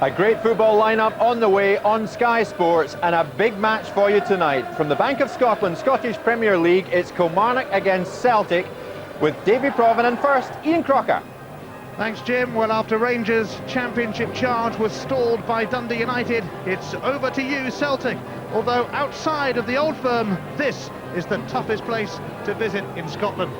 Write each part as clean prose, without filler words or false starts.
A great football lineup on the way on Sky Sports, and a big match for you tonight. From the Bank of Scotland Scottish Premier League, it's Kilmarnock against Celtic, with Davy Provan first. Ian Crocker. Thanks, Jim. Well, after Rangers' championship charge was stalled by Dundee United, it's over to you, Celtic. Although outside of the Old Firm, this is the toughest place to visit in Scotland.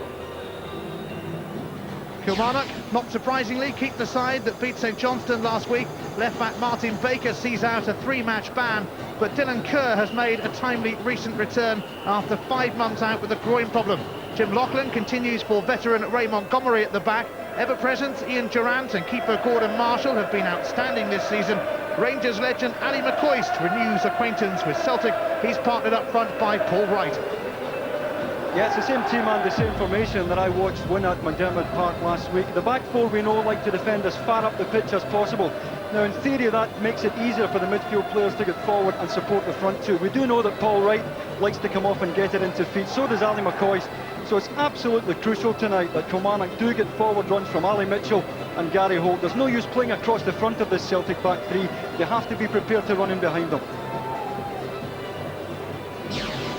Kilmarnock, not surprisingly, keep the side that beat St Johnstone last week. Left-back Martin Baker sees out a 3-match ban, but Dylan Kerr has made a timely recent return after 5 months out with a groin problem. Jim Lauchlan continues for veteran Ray Montgomery at the back. Ever-present Ian Durrant and keeper Gordon Marshall have been outstanding this season. Rangers legend Ali McCoist renews acquaintance with Celtic. He's partnered up front by Paul Wright. Yeah, it's the same team and the same formation that I watched win at McDermott Park last week. The back four we know like to defend as far up the pitch as possible. Now, in theory, that makes it easier for the midfield players to get forward and support the front two. We do know that Paul Wright likes to come off and get it into feet, so does Ali McCoist. So it's absolutely crucial tonight that Kilmarnock do get forward runs from Ali Mitchell and Gary Holt. There's no use playing across the front of this Celtic back three. They have to be prepared to run in behind them.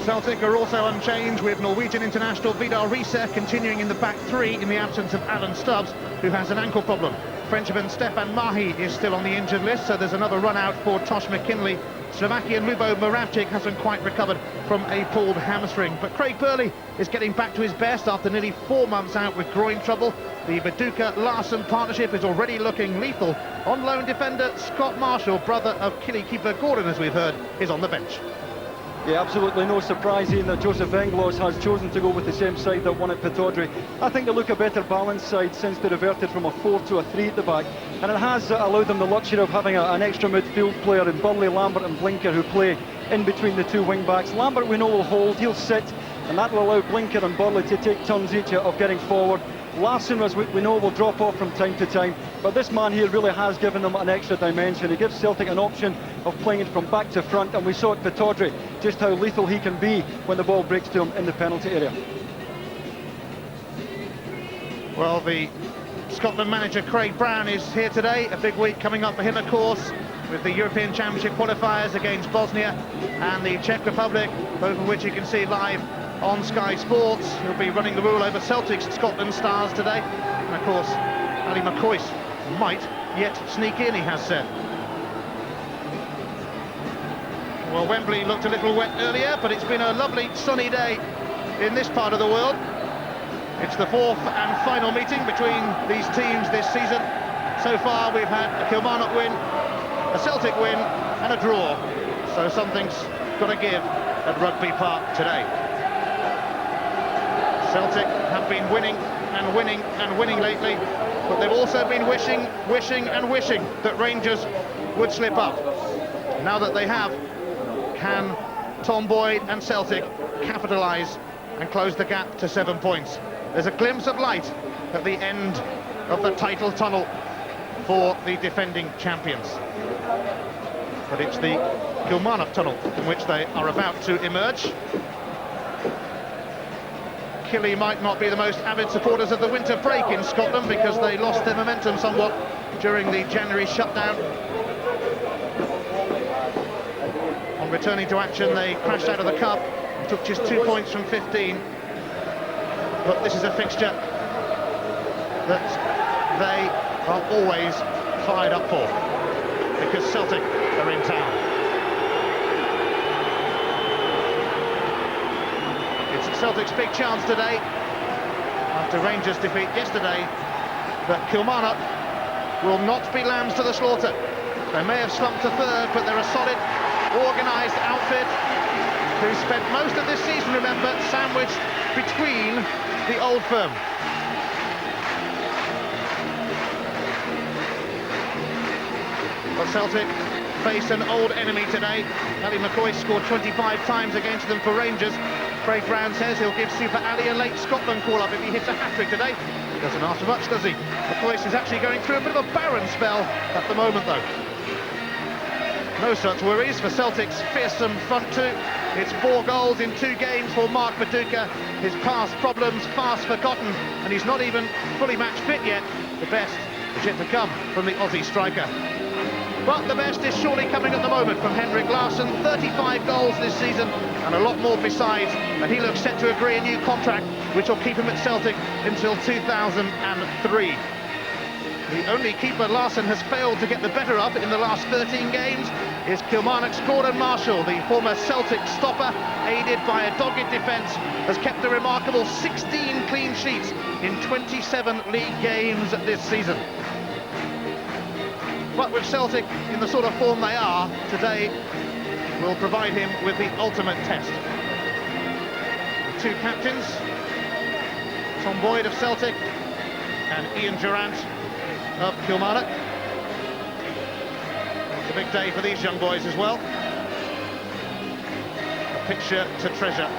Celtic are also unchanged, with Norwegian international Vidar Riise continuing in the back three in the absence of Alan Stubbs, who has an ankle problem. Frenchman Stefan Mahi is still on the injured list, so there's another run out for Tosh McKinley. Slovakian Lubo Moravcik hasn't quite recovered from a pulled hamstring, but Craig Burley is getting back to his best after nearly 4 months out with groin trouble. The Viduka-Larsson partnership is already looking lethal. On loan defender Scott Marshall, brother of Killie keeper Gordon, as we've heard, is on the bench. Yeah, absolutely no surprise, Ian, that Joseph Englos has chosen to go with the same side that won at Pittodrie. I think they look a better balanced side since they reverted from a 4 to a 3 at the back, and it has allowed them the luxury of having an extra midfield player in Burley, Lambert and Blinker, who play in between the two wing backs. Lambert, we know, will hold, he'll sit, and that will allow Blinker and Burley to take turns each of getting forward. Larsson, as we know, will drop off from time to time, but this man here really has given them an extra dimension. He gives Celtic an option of playing it from back to front, and we saw at Pittodrie just how lethal he can be when the ball breaks to him in the penalty area. Well, the Scotland manager Craig Brown is here today. A big week coming up for him, of course, with the European Championship qualifiers against Bosnia and the Czech Republic, both of which you can see live on Sky Sports. He'll be running the rule over Celtic's Scotland stars today. And of course, Ali McCoist might yet sneak in, he has said. Well, Wembley looked a little wet earlier, but it's been a lovely sunny day in this part of the world. It's the fourth and final meeting between these teams this season. So far we've had a Kilmarnock win, a Celtic win and a draw. So something's got to give at Rugby Park today. Celtic have been winning and winning and winning lately, but they've also been wishing and wishing that Rangers would slip up. Now that they have, can Tom Boyd and Celtic capitalise and close the gap to 7 points? There's a glimpse of light at the end of the title tunnel for the defending champions. But it's the Kilmarnock tunnel in which they are about to emerge. Killie might not be the most avid supporters of the winter break in Scotland because they lost their momentum somewhat during the January shutdown. On returning to action, they crashed out of the cup, took just 2 points from 15. But this is a fixture that they are always fired up for, because Celtic are in town. It's Celtic's big chance today, after Rangers' defeat yesterday, that Kilmarnock will not be lambs to the slaughter. They may have slumped to third, but they're a solid, organised outfit who spent most of this season, remember, sandwiched between the Old Firm. But Celtic face an old enemy today. Ali McCoist scored 25 times against them for Rangers. Craig Brown says he'll give Super Ali a late Scotland call-up if he hits a hat-trick today. He doesn't ask for much, does he? McCoist is actually going through a bit of a barren spell at the moment, though. No such worries for Celtic's fearsome front two. It's 4 goals in 2 games for Mark Viduka. His past problems fast forgotten, and he's not even fully match fit yet. The best is yet to come from the Aussie striker. But the best is surely coming at the moment from Henrik Larsson. 35 goals this season and a lot more besides, and he looks set to agree a new contract which will keep him at Celtic until 2003. The only keeper Larsson has failed to get the better of in the last 13 games is Kilmarnock's Gordon Marshall. The former Celtic stopper, aided by a dogged defence, has kept a remarkable 16 clean sheets in 27 league games this season. But with Celtic in the sort of form they are, today will provide him with the ultimate test. The two captains, Tom Boyd of Celtic and Ian Durrant of Kilmarnock. It's a big day for these young boys as well. A picture to treasure.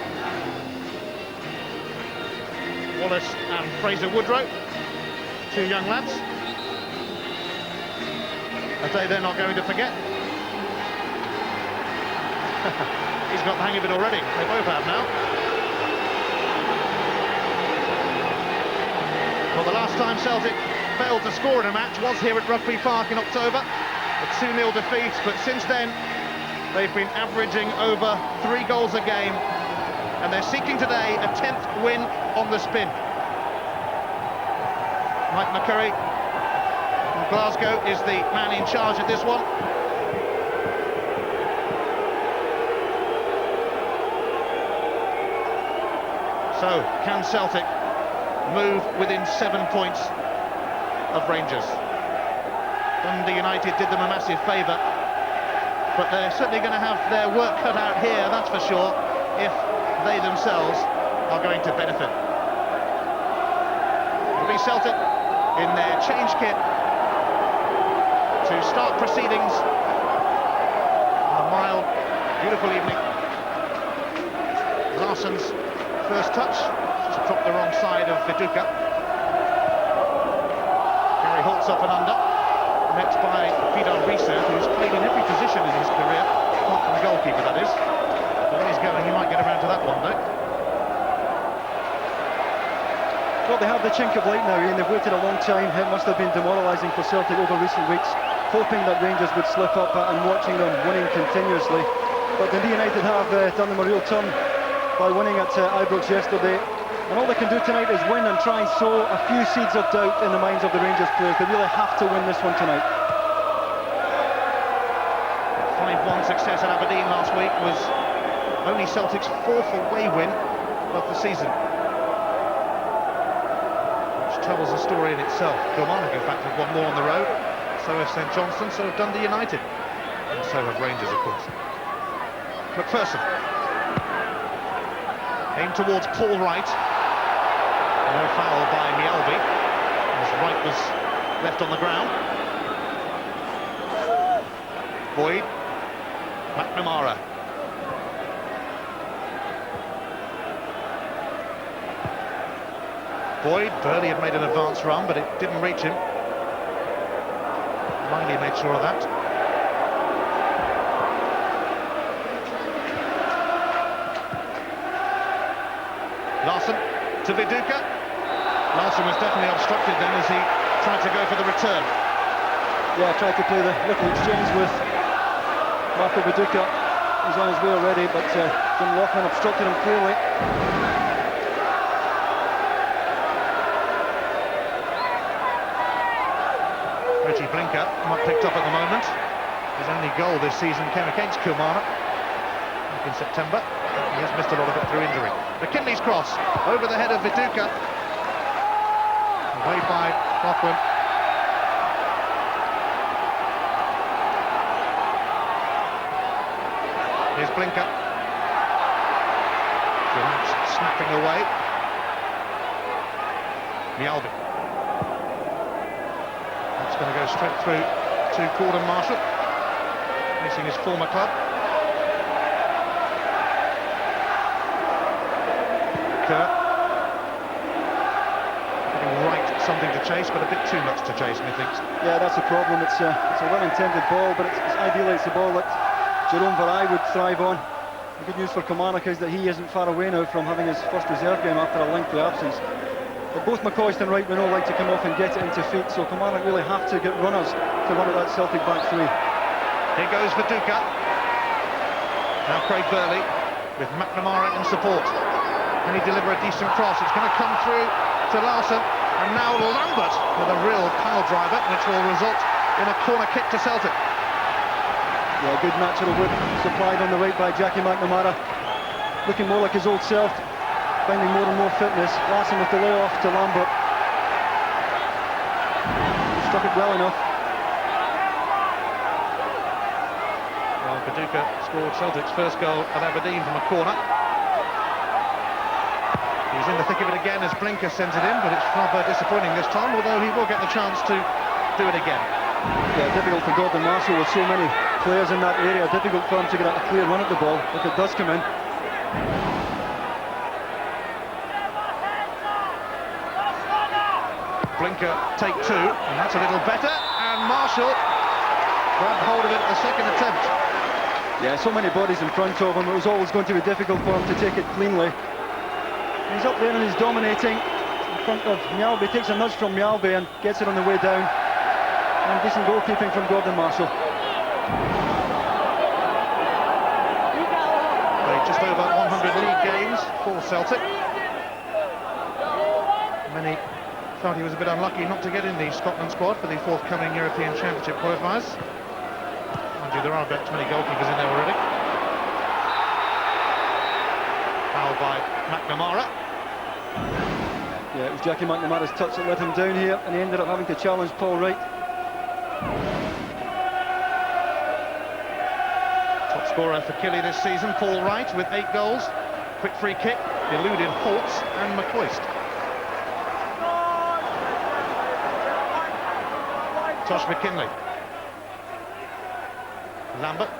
Wallace and Fraser Woodrow, two young lads. A day they're not going to forget. He's got the hang of it already. They both have now. Well, the last time Celtic failed to score in a match was here at Rugby Park in October, a 2-0 defeat, but since then they've been averaging over 3 goals a game, and they're seeking today a 10th win on the spin. Mike McCurry from Glasgow is the man in charge of this one. So, can Celtic move within 7 points of Rangers? Dundee United did them a massive favour, but they're certainly going to have their work cut out here, that's for sure, if they themselves are going to benefit. It'll be Celtic in their change kit to start proceedings on a mild, beautiful evening. Larsson's first touch, just dropped the wrong side of Viduka. Gary Holt's up and under, met by Reilly, who's played in every position in his career, apart from the goalkeeper, that is. But when he's going, he might get around to that one, though. Well, they have the chink of light now, Ian. They've waited a long time. It must have been demoralising for Celtic over recent weeks, hoping that Rangers would slip up and watching them winning continuously. But Dundee United have done them a real turn by winning at Ibrox yesterday. And all they can do tonight is win and try and sow a few seeds of doubt in the minds of the Rangers players. They really have to win this one tonight. 5-1 success at Aberdeen last week was only Celtic's 4th away win of the season, which tells a story in itself. Kilmarnock, in fact, have won more on the road. So have St Johnstone, so have Dundee United, and so have Rangers, of course. MacPherson. Aimed towards Paul Wright. No foul by Mialbi, as Wright was left on the ground. Boyd. McNamara. Boyd, Burley had made an advance run, but it didn't reach him. Reilly made sure of that. Larsson to Viduka. Larsson was definitely obstructed then as he tried to go for the return. Yeah, tried to play the little exchange with Marco Viduka. He's on his way already, but Lauchlan obstructed him clearly. Reggie Blinker not picked up at the moment. His only goal this season came against Kilmarnock back in September. He has missed a lot of it through injury. McKinley's cross over the head of Viduka. Away by Lauchlan. Here's Blinker. Durrant snapping away. Mialbi. That's going to go straight through to Gordon Marshall, facing his former club. Kerr. Giving Wright something to chase, but a bit too much to chase, methinks. Yeah, that's the problem. It's a well-intended ball, but it's ideally it's a ball that Jerome Varai would thrive on. The good news for Kilmarnock is that he isn't far away now from having his first reserve game after a lengthy absence. But both McCoist and Wright, we know, like to come off and get it into feet, so Kilmarnock really have to get runners to run at that Celtic back three. Here goes Viduka. Now Craig Burley with McNamara in support. Can he deliver a decent cross? It's going to come through to Larson. And now Lambert with a real pile driver, which will result in a corner kick to Celtic. Yeah, good natural width supplied on the right by Jackie McNamara. Looking more like his old self, finding more and more fitness. Larson with the layoff to Lambert. Struck it well enough. Well, Viduka scored Celtic's first goal at Aberdeen from a corner. He's in the thick of it again as Blinker sends it in, but it's rather disappointing this time, although he will get the chance to do it again. Yeah, difficult for Gordon Marshall with so many players in that area. Difficult for him to get a clear run at the ball if it does come in. Blinker take two, and that's a little better, and Marshall grabbed hold of it at the second attempt. Yeah, so many bodies in front of him, it was always going to be difficult for him to take it cleanly. He's up there and he's dominating in front of Mjallby, takes a nudge from Mjallby and gets it on the way down. And decent goalkeeping from Gordon Marshall. Played just over 100 league games for Celtic. Many felt he was a bit unlucky not to get in the Scotland squad for the forthcoming European Championship qualifiers. Mind you, there are about 20 goalkeepers in there already. Foul by McNamara. Yeah, it was Jackie McNamara's touch that let him down here, and he ended up having to challenge Paul Wright. Top scorer for Killie this season, Paul Wright, with 8 goals. Quick free kick, eluded Holt and McCoist. Tosh McKinley. Lambert.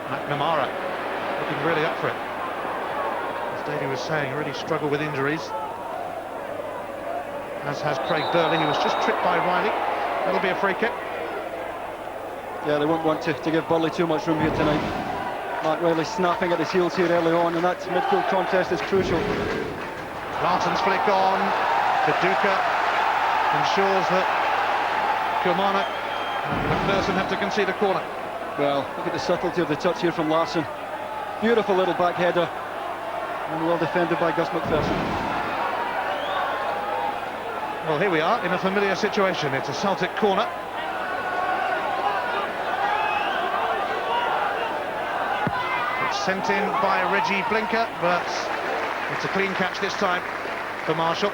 McNamara looking really up for it. As Davey was saying, really struggled with injuries. As has Craig Burley, who was just tripped by Reilly. That'll be a free kick. Yeah, they won't want to give Burley too much room here tonight. Mark Reilly snapping at his heels here early on, and that midfield contest is crucial. Larson's flick on. Viduka ensures that Kilmarnock and MacPherson have to concede a corner. Well, look at the subtlety of the touch here from Larson. Beautiful little back header, and well defended by Gus MacPherson. Well, here we are in a familiar situation. It's a Celtic corner. It's sent in by Reggie Blinker, but it's a clean catch this time for Marshall.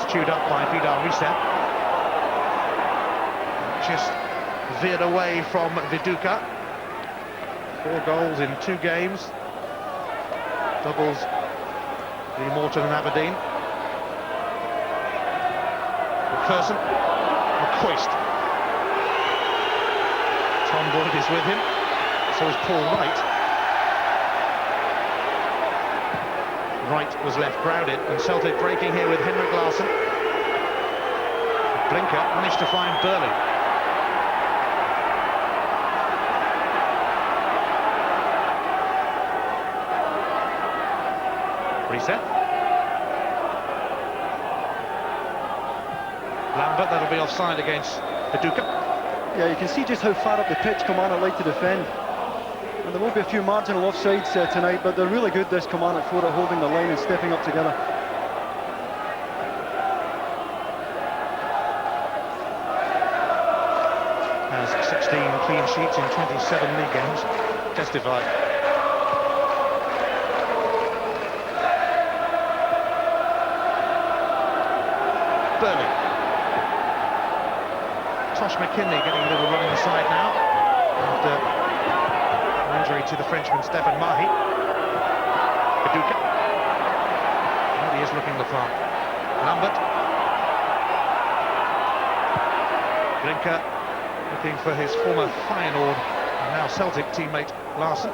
Chewed up by Vidal Reset. Just veered away from Viduka. 4 goals in 2 games. Doubles the Morton and Aberdeen. MacPherson. McCoist. Tom Boyd is with him. So is Paul Wright. Wright was left crowded, and Celtic breaking here with Henrik Larsson. Blinker managed to find Burley. Reset. Lambert, that'll be offside against Viduka. Yeah, you can see just how far up the pitch Kilmarnock like to defend. And there will be a few marginal offsides tonight, but they're really good, this Kilmarnock for at holding the line and stepping up together. Has 16 clean sheets in 27 league games. Testified. Burley. Tosh McKinley getting a little run on the side now. After injury to the Frenchman Stefan Mahi. Viduka. And he is looking the part. Lambert. Blinker looking for his former Feyenoord and now Celtic teammate Larsson.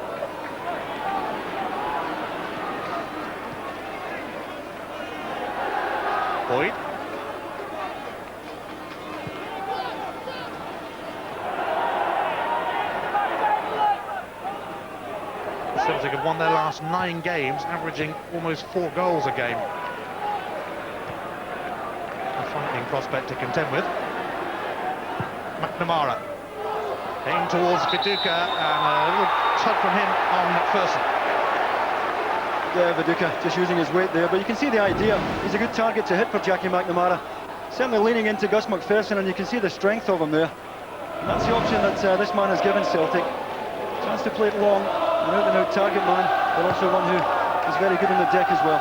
Boyd. Celtic have won their last 9 games, averaging almost 4 goals a game. A frightening prospect to contend with. McNamara aimed towards Viduka, and a little tug from him on MacPherson. Yeah, Viduka just using his weight there, but you can see the idea. He's a good target to hit for Jackie McNamara. Certainly leaning into Gus MacPherson, and you can see the strength of him there. And that's the option that this man has given Celtic. Chance to play it long, an out-and-out target man, but also one who is very good on the deck as well.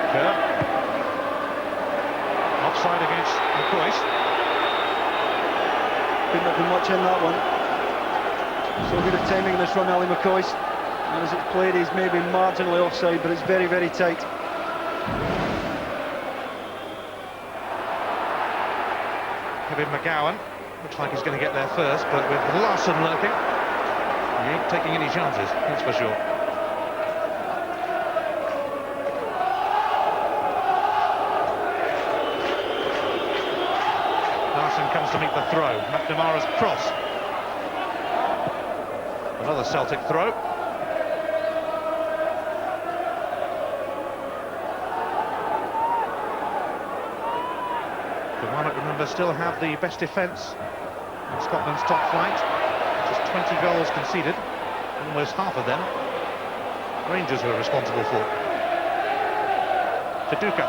Kerr. Offside against McCoist. Couldn't have been much in that one. So good at timing this run, Ali McCoist. And as it's played, he's maybe marginally offside, but it's very, very tight. Kevin McGowne. Looks like he's going to get there first, but with Lauchlan lurking, he ain't taking any chances, that's for sure. Lauchlan comes to meet the throw. McNamara's cross. Another Celtic throw. Remember, still have the best defence in Scotland's top flight. Just 20 goals conceded, almost half of them Rangers were responsible for. Viduka.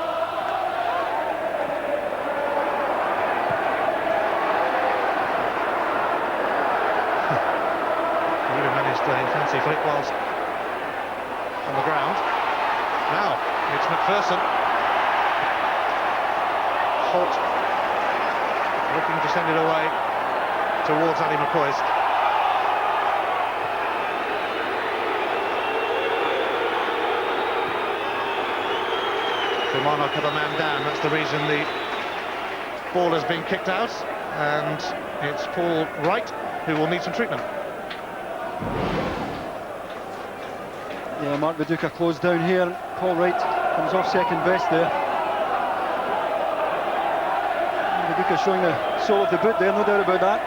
He even managed a fancy flick whilst on the ground. Now it's MacPherson. Holt looking to send it away towards Ali McCoist. Kilmarnock have a man down. That's the reason the ball has been kicked out, and it's Paul Wright who will need some treatment. Yeah, Mark Viduka closed down here. Paul Wright comes off second best there. Viduka showing the sole of the boot there, no doubt about that.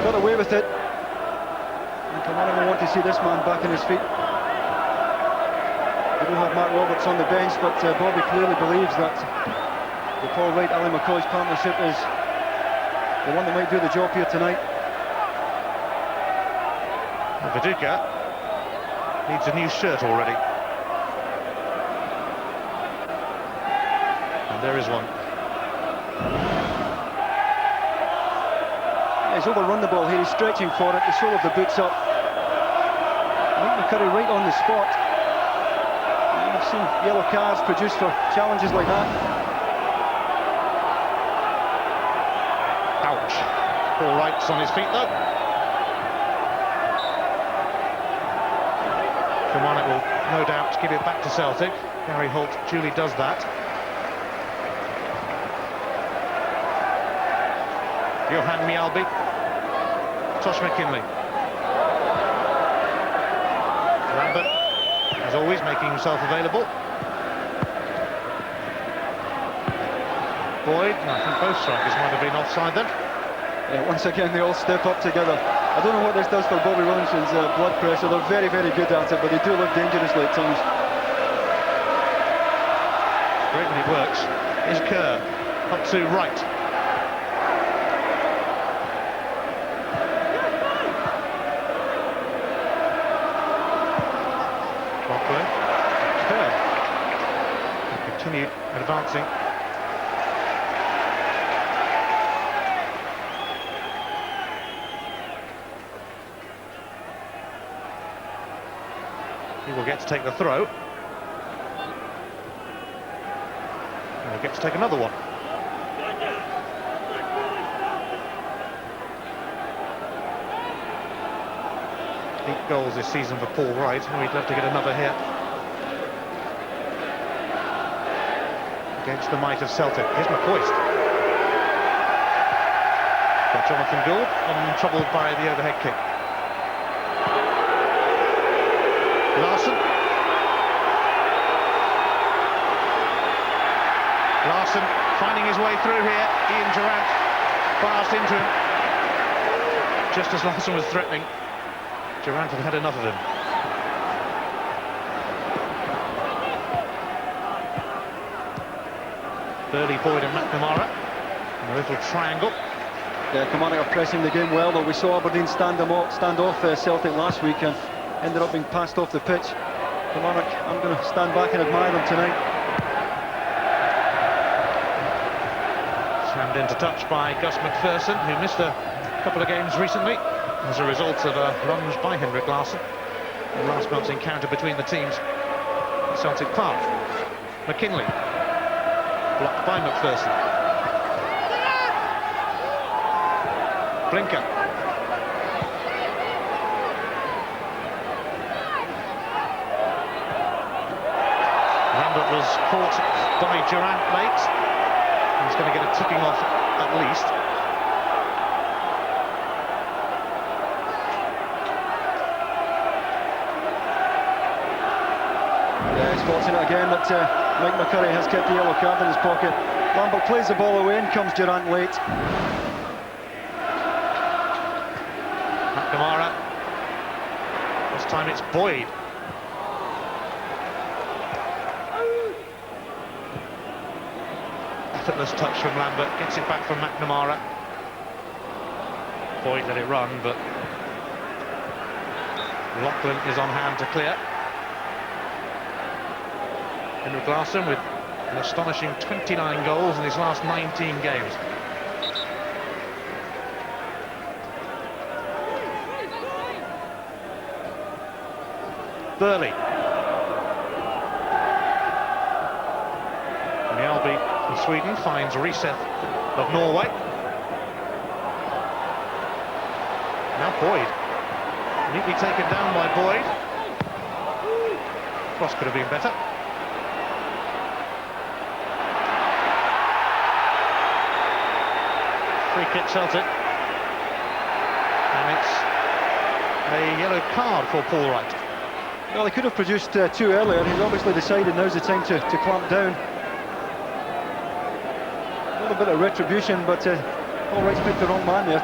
Got away with it. And Kilmarnock will want to see this man back on his feet. We do have Mark Roberts on the bench, but Bobby clearly believes that the Paul Wright-Ali McCoist partnership is the one that might do the job here tonight. Viduka needs a new shirt already. And there is one. He's overrun the ball here, he's stretching for it, the sole of the boot's up. Mike McCurry right on the spot. And I've seen yellow cards produced for challenges like that. Ouch. Paul Wright's on his feet though. Kilmarnock will no doubt give it back to Celtic. Gary Holt duly does that. Johan Mjällby. Tosh McKinley. Lambert, as always, making himself available. Boyd, and I think both strikers might have been offside then. Yeah, once again, they all step up together. I don't know what this does for Bobby Williamson's blood pressure. They're very, very good at it, but they do look dangerously at times. Great when it works. Here's Kerr, up to Wright. Lauchlan. Kerr. Continue advancing. He will get to take the throw. And he'll get to take another one. 8 goals this season for Paul Wright. Oh, he'd love to get another here. Against the might of Celtic. Here's McCoist. Got Jonathan Gould, untroubled by the overhead kick. Larson finding his way through here. Ian Durrant fast into him. just as Lauchlan was threatening, Durrant had enough of him. Reilly, Boyd and McNamara. A little triangle. Yeah, Kilmarnock are pressing the game well, though. We saw Aberdeen stand off Celtic last week and ended up being passed off the pitch. Kilmarnock, I'm going to stand back and admire them tonight. Slammed into touch by MacPherson, who missed a couple of games recently as a result of a lunge by Lauchlan in last month's encounter between the teams at Celtic Park. McKinley, blocked by MacPherson. Blinker. Lambert was caught by Durrant late. He's going to get a ticking off at least. Yeah, he's fortunate again that Mike McCurry has kept the yellow card in his pocket. Lambert plays the ball away and comes Durrant late. McNamara. This time it's Boyd. Effortless touch from Lambert, gets it back from McNamara. Boyd let it run, but Lauchlan is on hand to clear. Lauchlan with an astonishing 29 goals in his last 19 games. Reilly. Mjällby from Sweden finds Reset of Norway. Now Boyd. Neatly taken down by Boyd. Cross could have been better. Free kick Celtic. And it's a yellow card for Paul Wright. Well, he could have produced two earlier. He's obviously decided now's the time to clamp down. A little bit of retribution, but Paul Wright's picked the wrong man there.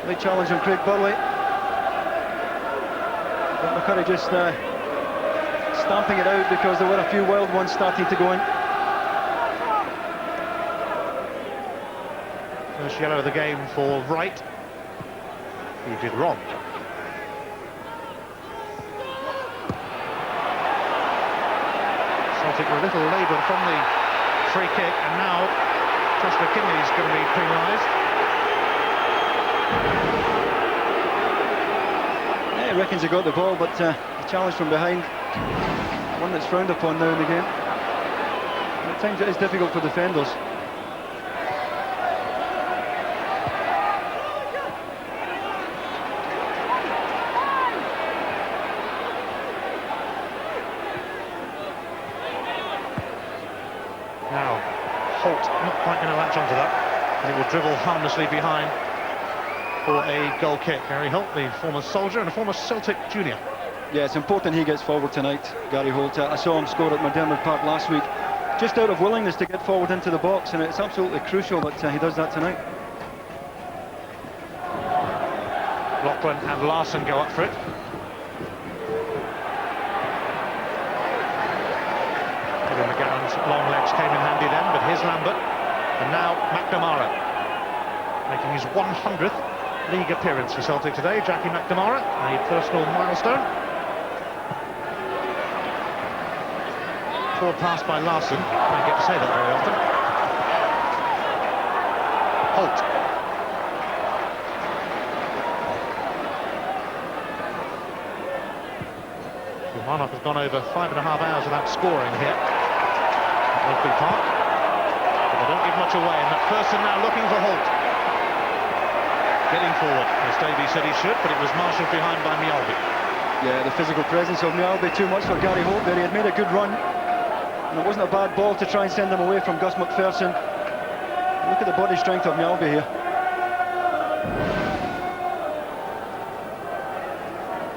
Late challenge on Craig Burley. But McCurry just stamping it out because there were a few wild ones starting to go in. First yellow of the game for Wright. He did wrong. Celtic were a little laboured from the free kick, and now Josh McKinley is going to be penalised. Yeah, he reckons he got the ball, but the challenge from behind, one that's frowned upon now and again. And at times it is difficult for defenders. Now, Holt not quite going to latch onto that, and it will dribble harmlessly behind for a goal kick. Gary Holt, the former soldier and a former Celtic junior. Yeah, it's important he gets forward tonight, Gary Holt. I saw him score at McDermott Park last week, just out of willingness to get forward into the box, and it's absolutely crucial that he does that tonight. Lauchlan and Larson go up for it. McGowne's long legs came in handy then, but here's Lambert, and now McNamara, making his 100th league appearance for Celtic today. Jackie McNamara, a personal milestone. Poor pass by Larson, I don't get to say that very often. Holt. Kilmarnock has gone over 5.5 hours without scoring here. Rugby Park, but they don't give much away, and MacPherson now looking for Holt. Getting forward, as Davey said he should, but it was marshalled behind by Mjällby. Yeah, the physical presence of Mjällby too much for Gary Holt there. He had made a good run, and it wasn't a bad ball to try and send them away from MacPherson. Look at the body strength of Mjällby here.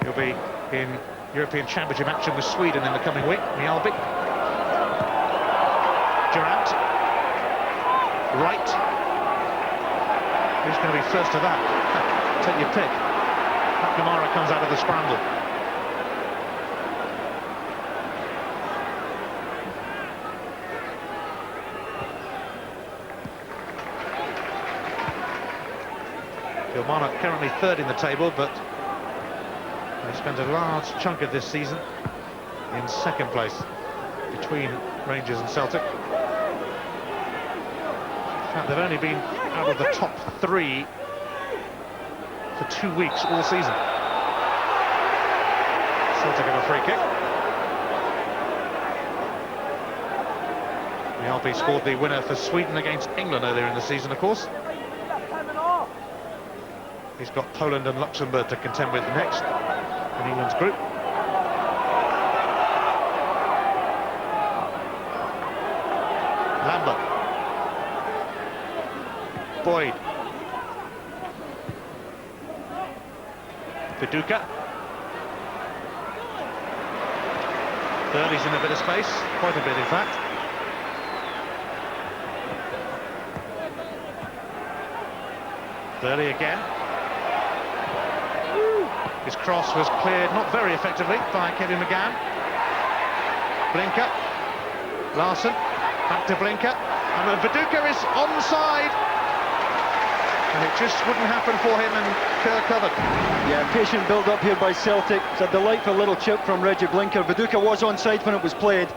He'll be in European Championship action with Sweden in the coming week. Mjällby. Durrant. Wright. Who's going to be first to that? Take your pick. McNamara comes out of the scramble. Kilmarnock currently third in the table, but they spent a large chunk of this season in second place between Rangers and Celtic. In fact, they've only been out of the top 3 for 2 weeks all season. Celtic have a free kick. The RP scored the winner for Sweden against England earlier in the season, of course. He's got Poland and Luxembourg to contend with next in England's group. Lambert. Boyd. Viduka. Burley's in a bit of space, quite a bit in fact. Burley again. His cross was cleared not very effectively by Kevin McGowne. Blinker. Larson. Back to Blinker. And Viduka is onside. And it just wouldn't happen for him, and Kerr covered. Yeah, patient build-up here by Celtic. It's a delightful little chip from Reggie Blinker. Viduka was onside when it was played,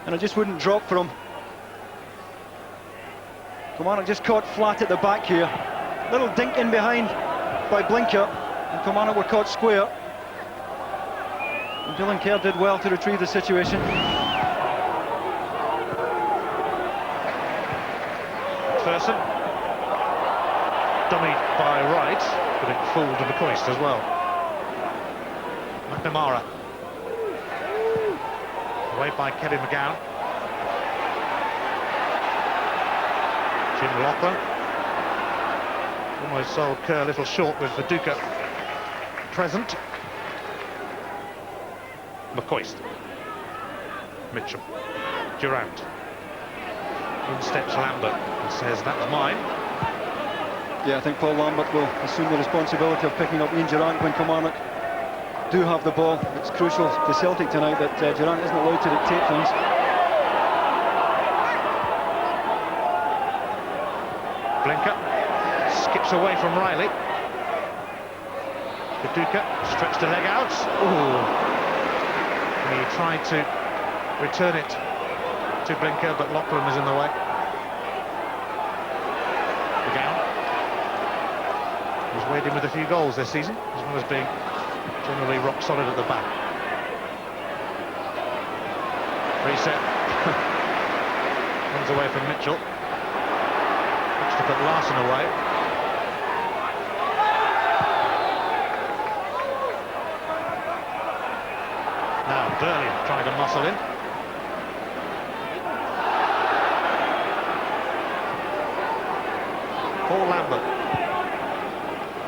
and it just wouldn't drop for him. Kilmarnock just caught flat at the back here. Little dink in behind by Blinker, and Kilmarnock were caught square. And Dylan Kerr did well to retrieve the situation. MacPherson. Dummied by Wright, but it fooled McCoist as well. McNamara. Away by Kevin McGowne. Jim Lauchlan. Almost sold Kerr a little short with Viduka present. McCoist. Mitchell. Durrant. In steps Lambert and says, "That's mine." Yeah, I think Paul Lambert will assume the responsibility of picking up Ian Durrant when Kilmarnock do have the ball. It's crucial to Celtic tonight that Durrant isn't allowed to dictate things. Blinker skips away from Reilly. Viduka stretched the leg out. Ooh. He tried to return it to Blinker, but Lauchlan was in the way. McGowne. He's weighed in with a few goals this season, as well as being generally rock solid at the back. Reset. Runs away from Mitchell. Looks to put Larson away. Now Burley trying to muscle in. Paul Lambert.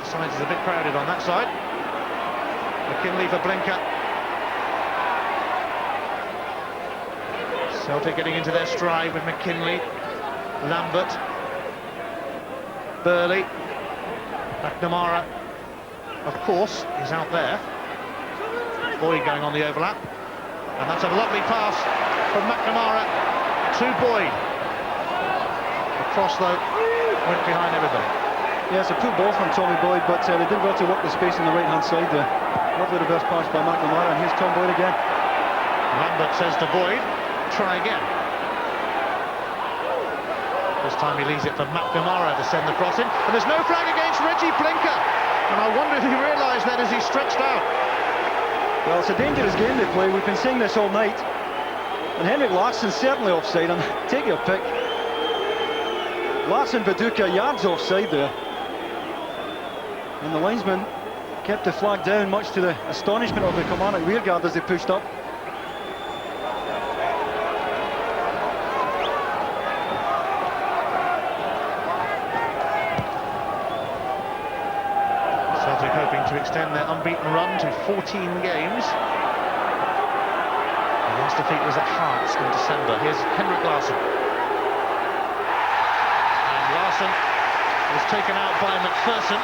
Sides is a bit crowded on that side. McKinley for Blinker. Celtic getting into their stride with McKinley, Lambert, Burley, McNamara, of course, is out there. Boyd going on the overlap, and that's a lovely pass from McNamara to Boyd. The cross though went behind everybody. Yeah, it's a good ball from Tommy Boyd, but they did well to work the space on the right-hand side there. Lovely reverse pass by McNamara, and here's Tom Boyd again. Lambert says to Boyd, try again. This time he leaves it for McNamara to send the cross in, and there's no flag against Reggie Blinker. And I wonder if he realised that as he stretched out. Well, it's a dangerous game they play. We've been saying this all night. And Henrik Larsson's certainly offside, and take your pick. Larsson Viduka yards offside there. And the linesman kept the flag down, much to the astonishment of the Kilmarnock rearguard as they pushed up. Celtic hoping to extend their unbeaten run to 14 games. The last defeat was at Hearts in December. Here's Henrik Larsson. And Larsson was taken out by MacPherson.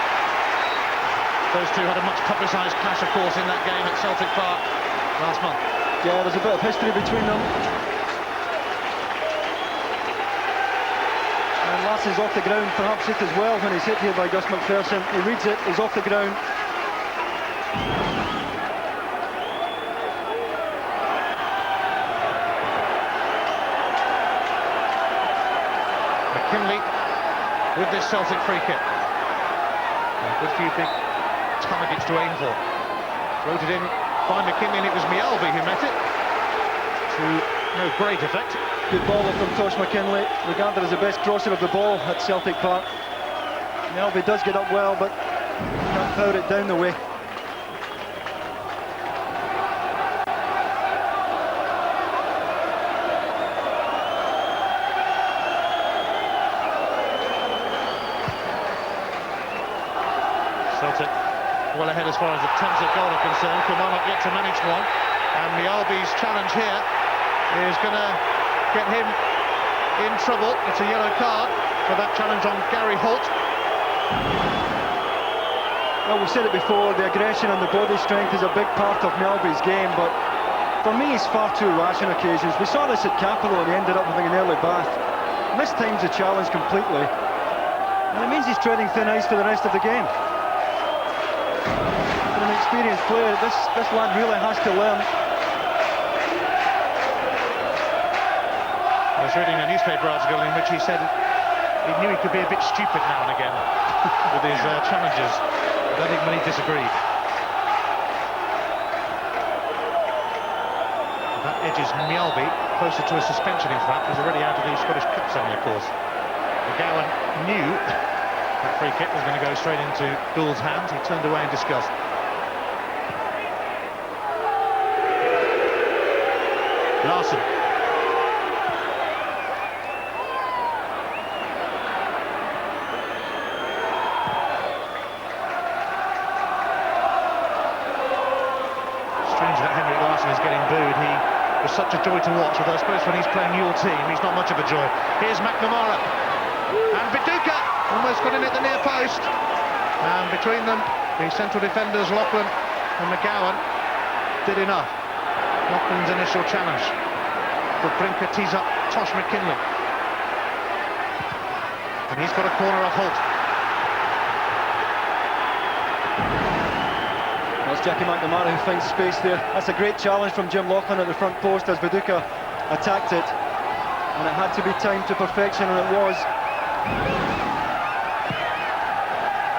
Those two had a much publicised clash, of course, in that game at Celtic Park last month. Yeah, there's a bit of history between them. And Lass is off the ground, perhaps hit as well when he's hit here by Gus MacPherson. He reads it, he's off the ground. Killie with this Celtic free kick. A good few big targets to aim for. Floated in by McKinley, and it was Mjällby who met it. To no great effect. Good ball from Tosh McKinley, regarded as the best crosser of the ball at Celtic Park. Mjällby does get up well, but can't power it down the way. Celtic well ahead as far as attempts at goal are concerned. Kilmarnock yet to manage one, and Mjällby's challenge here is going to get him in trouble. It's a yellow card for that challenge on Gary Holt. Well, we've said it before, the aggression and the body strength is a big part of Mjällby's game, but for me he's far too rash on occasions. We saw this at Capello and he ended up having an early bath. Mistimes the challenge completely, and it means he's treading thin ice for the rest of the game. For an experienced player, this lad really has to learn. I was reading a newspaper article in which he said he knew he could be a bit stupid now and again with his challenges. I don't think many disagreed. That edges Mjällby closer to a suspension, in fact. He's already out of the Scottish Cup semi, of course. McGowne knew that free kick was going to go straight into Gould's hands. He turned away in disgust. Larson. Strange that Henrik Larsson is getting booed. He was such a joy to watch, although I suppose when he's playing your team, he's not much of a joy. Here's McNamara. And Viduka almost got in at the near post. And between them, the central defenders, Lauchlan and McGowne, did enough. Lauchlan's initial challenge. But Brinker tees up Tosh McKinley. And he's got a corner off Holt. That's Jackie McNamara who finds space there. That's a great challenge from Jim Lauchlan at the front post as Viduka attacked it. And it had to be timed to perfection, and it was.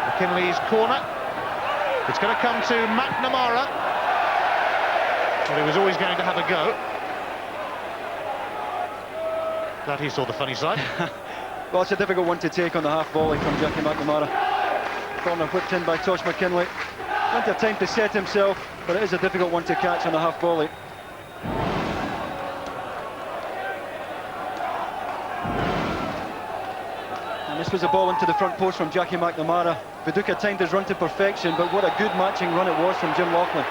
McKinley's corner. It's going to come to McNamara. But he was always going to have a go. Glad he saw the funny side. Well, it's a difficult one to take on the half volley from Jackie McNamara. Corner whipped in by Tosh McKinley. Plenty of time to set himself, but it is a difficult one to catch on the half volley. And this was a ball into the front post from Jackie McNamara. Viduka timed his run to perfection, but what a good matching run it was from Jim Lauchlan.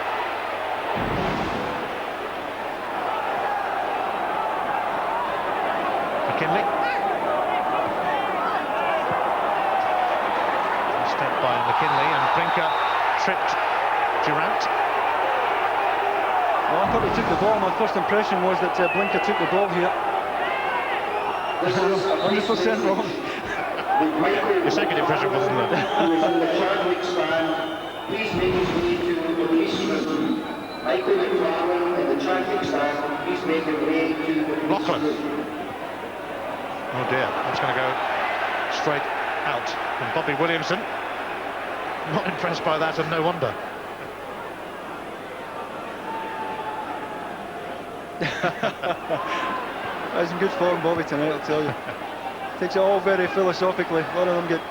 McKinley. Step by McKinley, and Brinker tripped Durrant. Well, I thought he took the ball. My first impression was that Brinker took the ball here. 100% wrong. Your second impression wasn't that? Please make his way to the police room. Michael McFarlane in the traffic stand. Please make his way to the police Lauchlan. room. Oh dear, that's going to go straight out. And Bobby Williamson, not impressed by that, and no wonder. That's in good form, Bobby, tonight, I'll tell you. Takes it all very philosophically. A lot of them get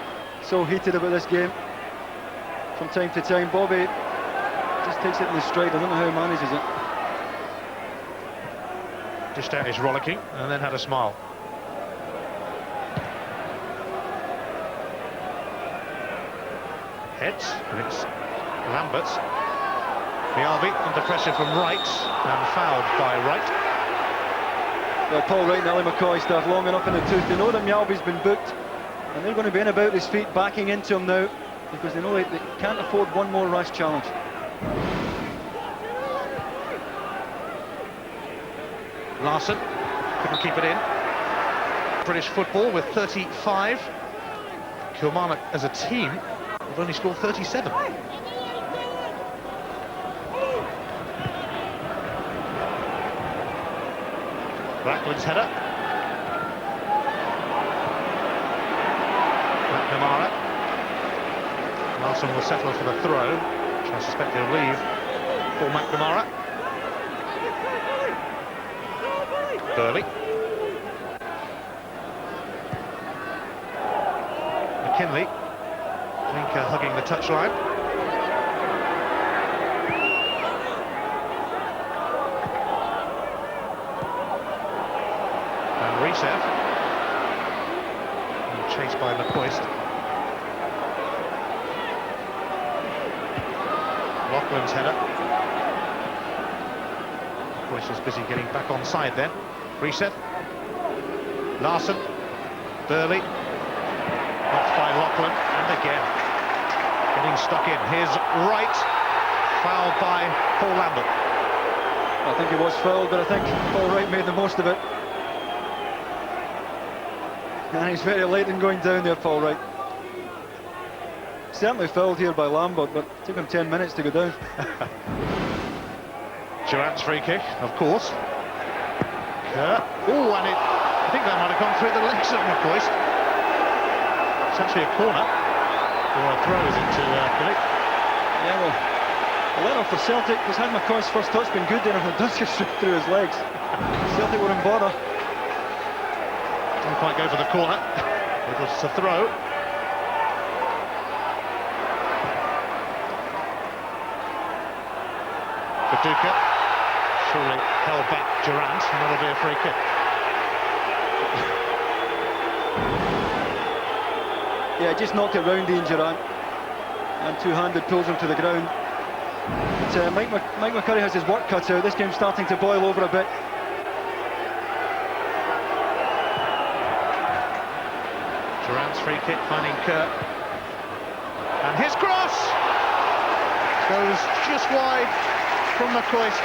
so heated about this game from time to time. Bobby just takes it in the stride. I don't know how he manages it. Dished out his rollicking and then had a smile. Heads, and it's Lambert's. Mjällby under pressure from Wright and fouled by Wright. Well, Paul Wright and Ali McCoist are long enough in the tooth. They know that Mjällby's been booked, and they're going to be in about his feet, backing into him now. because they know they can't afford one more rash challenge. Larson couldn't keep it in. British football with 35. Kilmarnock as a team have only scored 37. Lauchlan's header. McNamara. Larson will settle for the throw, which I suspect he'll leave for McNamara. Reilly. Killie. Linker hugging the touchline. And Reilly. Chased by McCoist. Lauchlan's header. McCoist was busy getting back on side then. Reilly. Larson. Reilly. Blocked by Lauchlan, and again getting stuck in. Here's Wright, fouled by Paul Lambert. I think he was fouled, but I think Paul Wright made the most of it. And he's very late in going down there, Paul Wright. Certainly fouled here by Lambert, but it took him 10 minutes to go down. Durrant's free kick, of course. Kerr. Oh, and I think that might have gone through the legs of McCoist. It's actually a corner, or a throw is into Killie. Yeah, well, a let off for Celtic, because had McCoist's first touch been good enough, it does just straight through his legs. Celtic were in bother. Didn't quite go for the corner. It was a throw. Viduka surely held back Durrant, and that'll be a free kick. Yeah, just knocked it round Ian Durrant, and two-handed pulls him to the ground. But Mike McCurry has his work cut out. This game's starting to boil over a bit. Durrant's free kick finding Kerr, and his cross goes just wide from McCoist.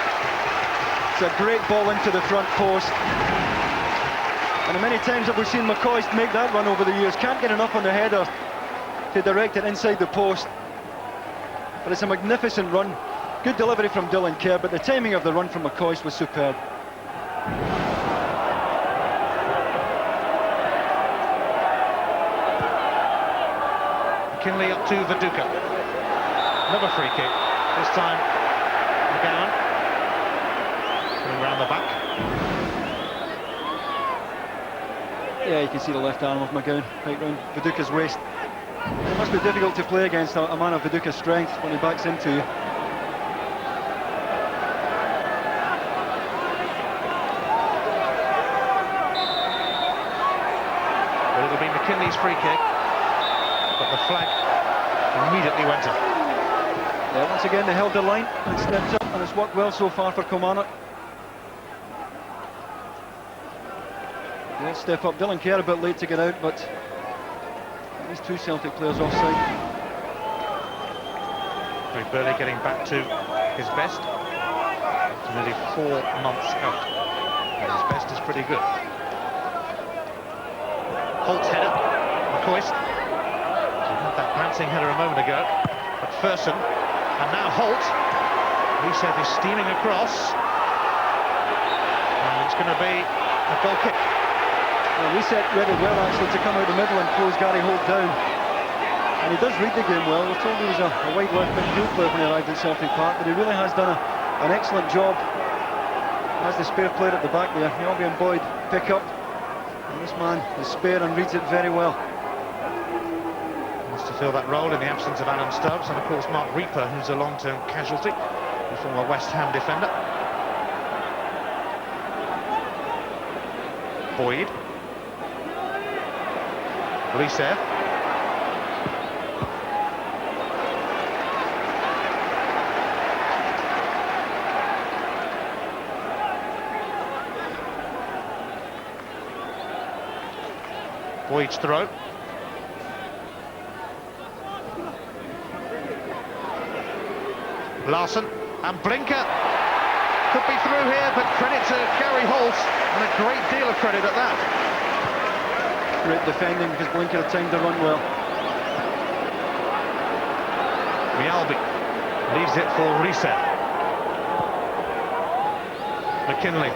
It's a great ball into the front post. And many times that we've seen McCoist make that run over the years, can't get enough on the header to direct it inside the post. But it's a magnificent run. Good delivery from Dylan Kerr, but the timing of the run from McCoist was superb. Killie up to Viduka. Another free kick. This time McGowne going round the back. Yeah, you can see the left arm of McGowne right round Viduka's waist. It must be difficult to play against a man of Viduka's strength when he backs into you. Well, it'll be McKinley's free kick, but the flag immediately went up. Yeah, once again they held the line and stepped up, and it's worked well so far for Kilmarnock. Yeah, step up. Dylan Kerr a bit late to get out, but at least two Celtic players offside. Reilly getting back to his best. It's nearly 4 months out, and his best is pretty good. Holt's header, McCoist. He had that glancing header a moment ago. MacPherson, and now Holt. Reilly is steaming across, and it's going to be a goal kick. Reset read it well actually to come out the middle and close Gary Holt down, and he does read the game well. We're told he was a wide left midfield player when he arrived at Celtic Park, but he really has done an excellent job. Has the spare player at the back there. Albi and Boyd pick up, and this man is spare and reads it very well. Wants to fill that role in the absence of Alan Stubbs, and of course Mark Reaper, who's a long-term casualty, the former West Ham defender. Boyd. Reilly. Boyd's throw. Larson and Blinker. Could be through here, but credit to Gary Holt, and a great deal of credit at that. Great defending because Blinker had timed the run well. Reilly leaves it for reset. McKinley.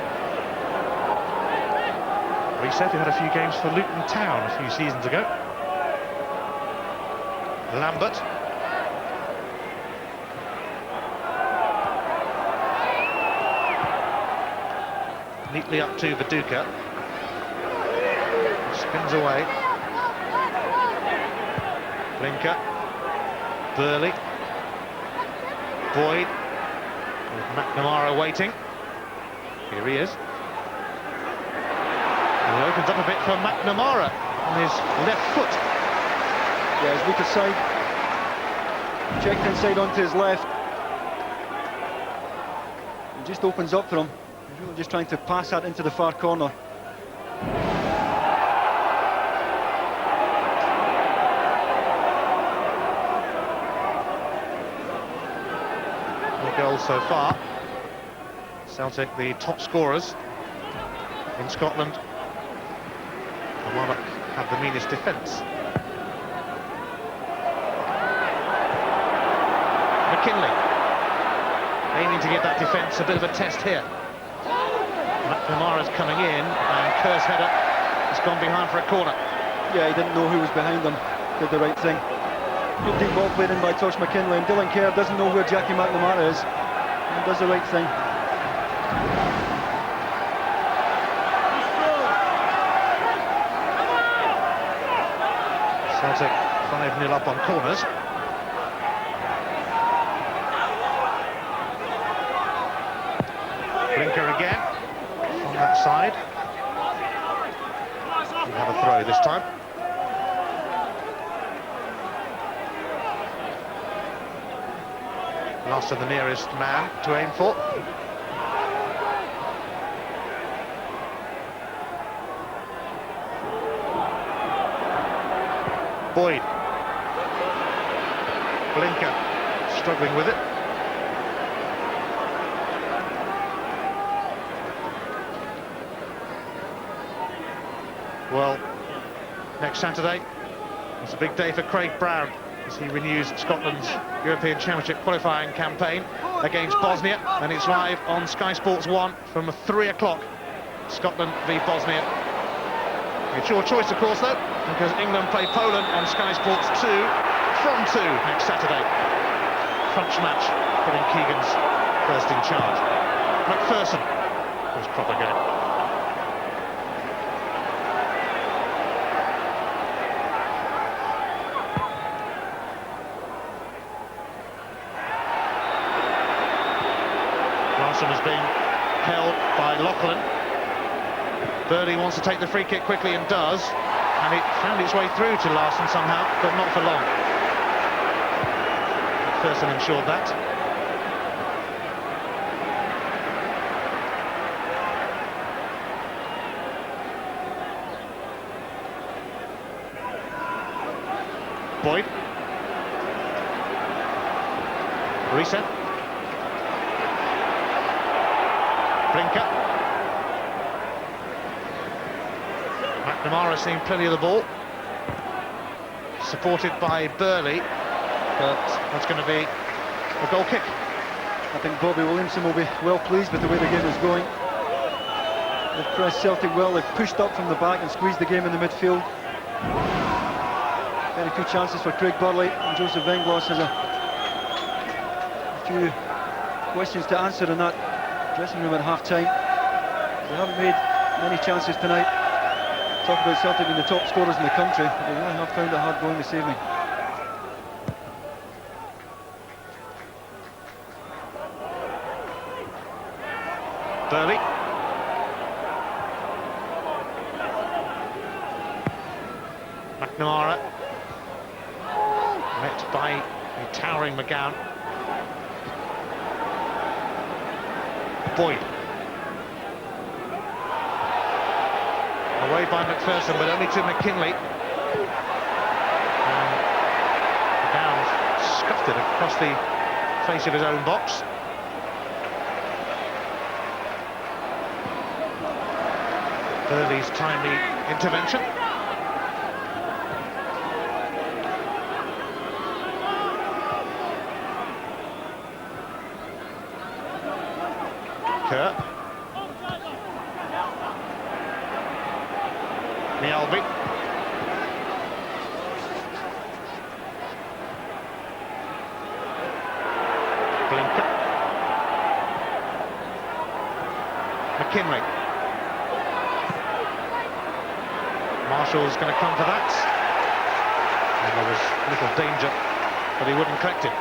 Reset, who had a few games for Luton Town a few seasons ago. Lambert. Neatly up to Viduka. Spins away. Blinker. Burley. Boyd. With McNamara waiting. Here he is. And he opens up a bit for McNamara on his left foot. Yeah, his weaker side. Checked inside onto his left. It just opens up for him. He's really just trying to pass that into the far corner. No goals so far. Celtic, the top scorers in Scotland. The Monarch have the meanest defence. McKinley aiming to give that defence a bit of a test here. McNamara's coming in, and Kerr's header has gone behind for a corner. Yeah, he didn't know who was behind him. Did the right thing. Good deep ball played in by Tosh McKinley, and Dylan Kerr doesn't know where Jackie McNamara is. He does the right thing. Celtic 5-0 up on corners. Blinker again on that side. We have a throw this time. Lost to the nearest man to aim for. Boyd. Blinker struggling with it. Well, next Saturday, it's a big day for Craig Brown as he renews Scotland's European Championship qualifying campaign against Bosnia, and it's live on Sky Sports 1 from 3 o'clock. Scotland v Bosnia. It's your choice, of course, though, because England play Poland on Sky Sports 2 from 2 next Saturday. Crunch match, putting Keegan's first in charge. MacPherson was proper game. Is being held by Lauchlan. Burley wants to take the free kick quickly and does, and it found its way through to Larson somehow, but not for long. MacPherson ensured that. Boyd. Reset. Blinker. McNamara seeing plenty of the ball. Supported by Burley, but that's going to be a goal kick. I think Bobby Williamson will be well pleased with the way the game is going. They've pressed Celtic well, they've pushed up from the back and squeezed the game in the midfield. Very few chances for Craig Burley, and Joseph Venglos has a few questions to answer in that dressing room at half-time. They haven't made many chances tonight. Talk about Celtic being the top scorers in the country, but they really have found it hard going this evening. Burley. McNamara. Met by a towering McGowne. Boyd. Away by MacPherson, but only to McKinley. And McGowne scuffed it across the face of his own box. Reilly's timely intervention. Kerr. Reilly. Blinker. McKinley. Marshall's going to come for that. And there was little danger, but he wouldn't collect it.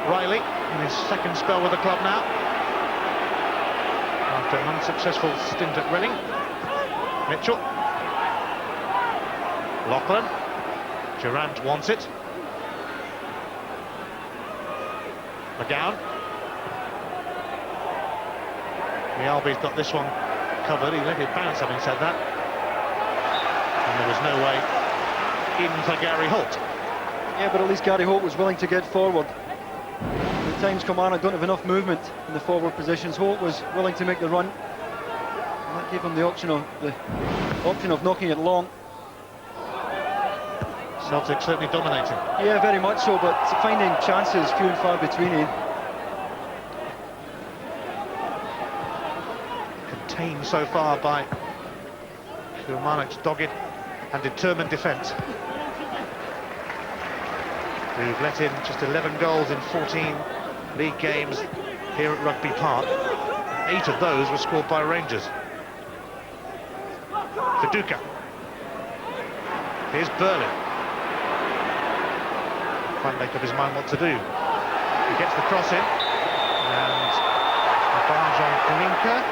Reilly in his second spell with the club now, after an unsuccessful stint at Reading. Mitchell. Lauchlan. Durrant wants it. McGowne. Reilly's got this one covered. He let it bounce, having said that. And there was no way in for Gary Holt. Yeah, but at least Gary Holt was willing to get forward. At times Kilmarnock don't have enough movement in the forward positions. Holt was willing to make the run. And that gave him the option of knocking it long. Celtic certainly dominating. Yeah, very much so, but finding chances few and far between. Contained so far by Kilmarnock's dogged and determined defence. Who've let in just 11 goals in 14 league games here at Rugby Park. 8 of those were scored by Rangers. Viduka. Here's Burley. Can't make up his mind what to do. He gets the cross in, and a barge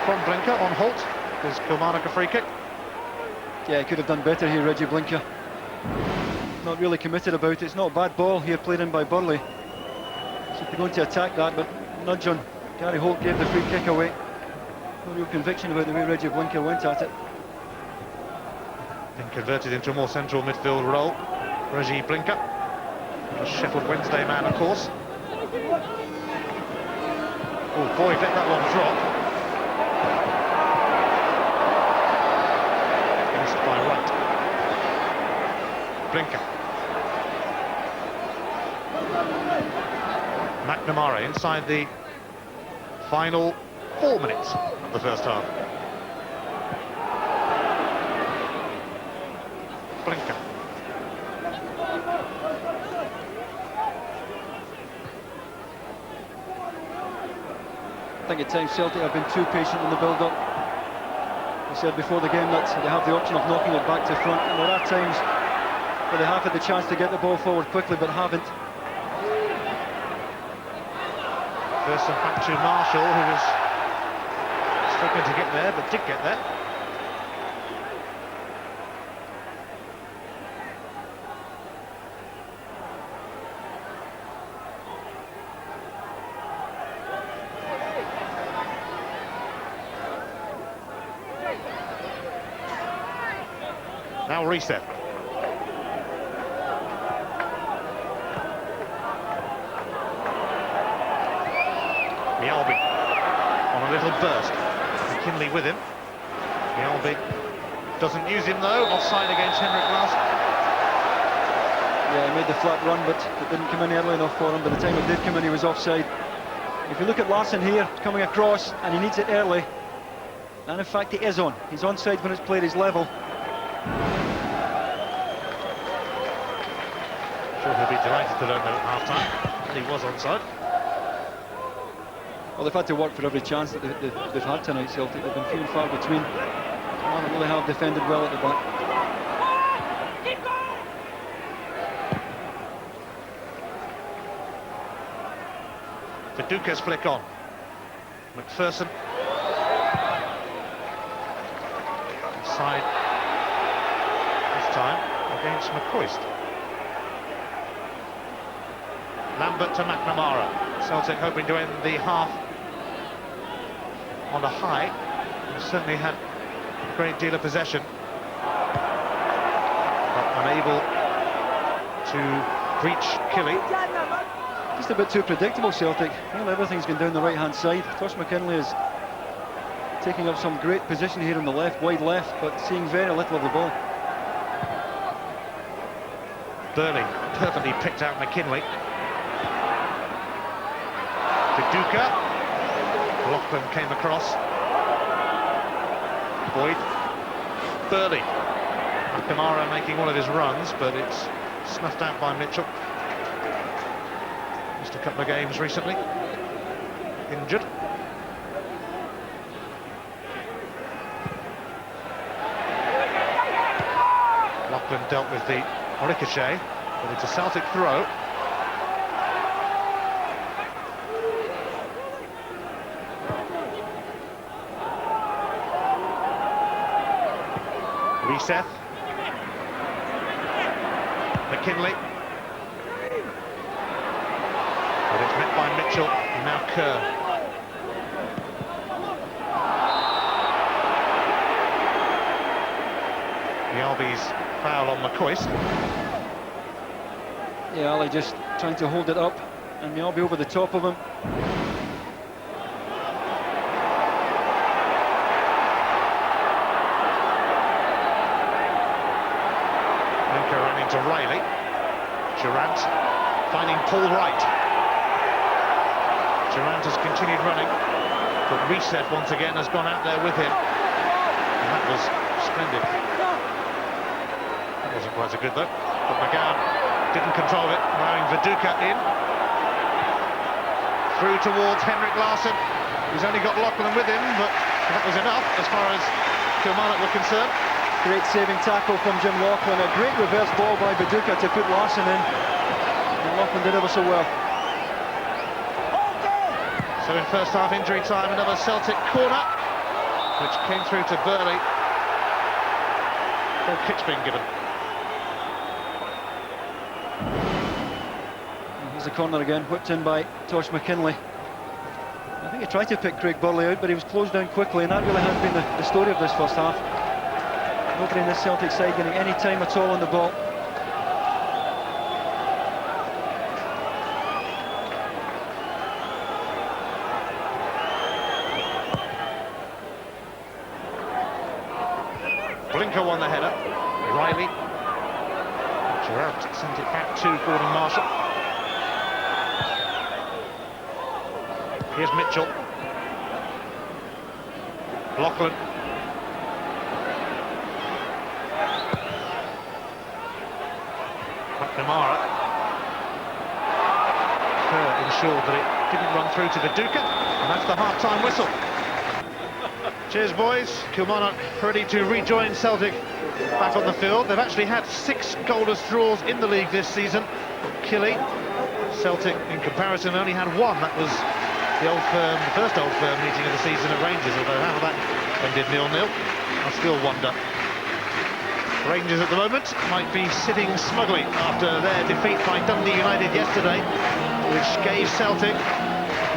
on Blinker on Holt. Gives Kilmarnock a free kick. Yeah, he could have done better here, Reggie Blinker. Not really committed about it. It's not a bad ball here played in by Burley. So they're going to attack that, but nudge on Gary Holt gave the free kick away. No real conviction about the way Reggie Blinker went at it. Been converted into a more central midfield role. Reggie Blinker, a Sheffield Wednesday man, of course. Oh, Boyd let that one drop. Missed by Wright. Blinker. McNamara inside the final 4 minutes of the first half. Blinker. I think at times Celtic have been too patient in the build-up. I said before the game that they have the option of knocking it back to front, and there are times where they have had the chance to get the ball forward quickly but haven't. First back to Marshall, who was struggling to get there, but did get there. Now reset. Reilly on a little burst. McKinley with him. Reilly doesn't use him though. Offside against Henrik Larsson. Yeah, he made the flat run, but it didn't come in early enough for him. By the time it did come in, he was offside. If you look at Larsson here, coming across, and he needs it early, and in fact he is on. He's onside when it's played his level. Sure, he'll be delighted to learn that at half-time. He was onside. Well, they've had to work for every chance that they've had tonight, Celtic. They've been few and far between. They really have defended well at the back. Viduka's flick on. MacPherson. Inside. This time against McCoist. Lambert to McNamara. Celtic hoping to end the half on a high. They certainly had a great deal of possession, but unable to breach Killie. Just a bit too predictable, Celtic. Well, everything's going down the right-hand side. Tosh McKinley is taking up some great position here on the left, wide left, but seeing very little of the ball. Burley perfectly picked out McKinley. Viduka. Lauchlan came across. Boyd. Burley. Kamara making one of his runs, but it's snuffed out by Mitchell. Missed a couple of games recently. Injured. Lauchlan dealt with the ricochet, but it's a Celtic throw. Reset. McKinley. But it's met by Mitchell, and now Kerr. The Albies foul on McCoist. Yeah, Ali just trying to hold it up, and Albi over the top of him. Kerr running to Reilly. Durrant finding Paul Wright. Durrant has continued running, but Reset once again has gone out there with him. And that was splendid. That wasn't quite so good though. But McGowne didn't control it, allowing Viduka in. Through towards Henrik Larsson, who's only got Lauchlan with him, but that was enough as far as Kilmarnock were concerned. Great saving tackle from Jim Lauchlan. A great reverse ball by Viduka to put Larsson in. And Lauchlan did ever so well. So in first half injury time, another Celtic corner, which came through to Burley. Full kick's been given. Here's the corner again, whipped in by Tosh McKinley. I think he tried to pick Craig Burley out, but he was closed down quickly, and that really has been the story of this first half. Nobody in this Celtic side getting any time at all on the ball. Blinker won the header. Reilly. Durrant sent it back to Gordon Marshall. Here's Mitchell. Lauchlan. McNamara. Kerr ensured that it didn't run through to Viduka, and that's the half-time whistle. Cheers, boys. Kilmarnock ready to rejoin Celtic back on the field. They've actually had 6 goalless draws in the league this season. Killie. Celtic, in comparison, only had 1. That was the Old Firm, the first Old Firm meeting of the season at Rangers, although how that ended 0-0, I still wonder. Rangers at the moment might be sitting smugly after their defeat by Dundee United yesterday, which gave Celtic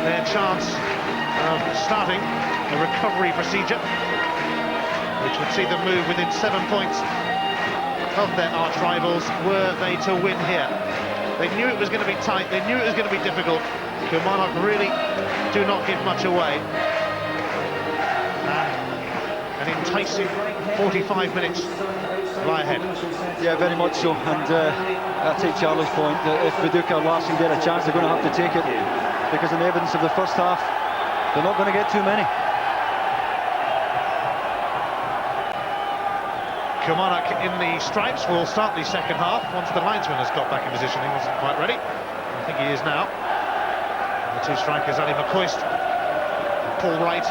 their chance of starting a recovery procedure, which would see them move within 7 points of their arch rivals were they to win here. They knew it was going to be tight, they knew it was going to be difficult. Kilmarnock really do not give much away. An enticing 45 minutes lie ahead. Yeah, very much so, and I take Charlie's point that if Viduka or Larsson get a chance, they're going to have to take it, because in the evidence of the first half, they're not going to get too many. Kilmarnock in the stripes will start the second half once the linesman has got back in position. He wasn't quite ready. I think he is now. And the 2 strikers, Ali McCoist and Paul Wright.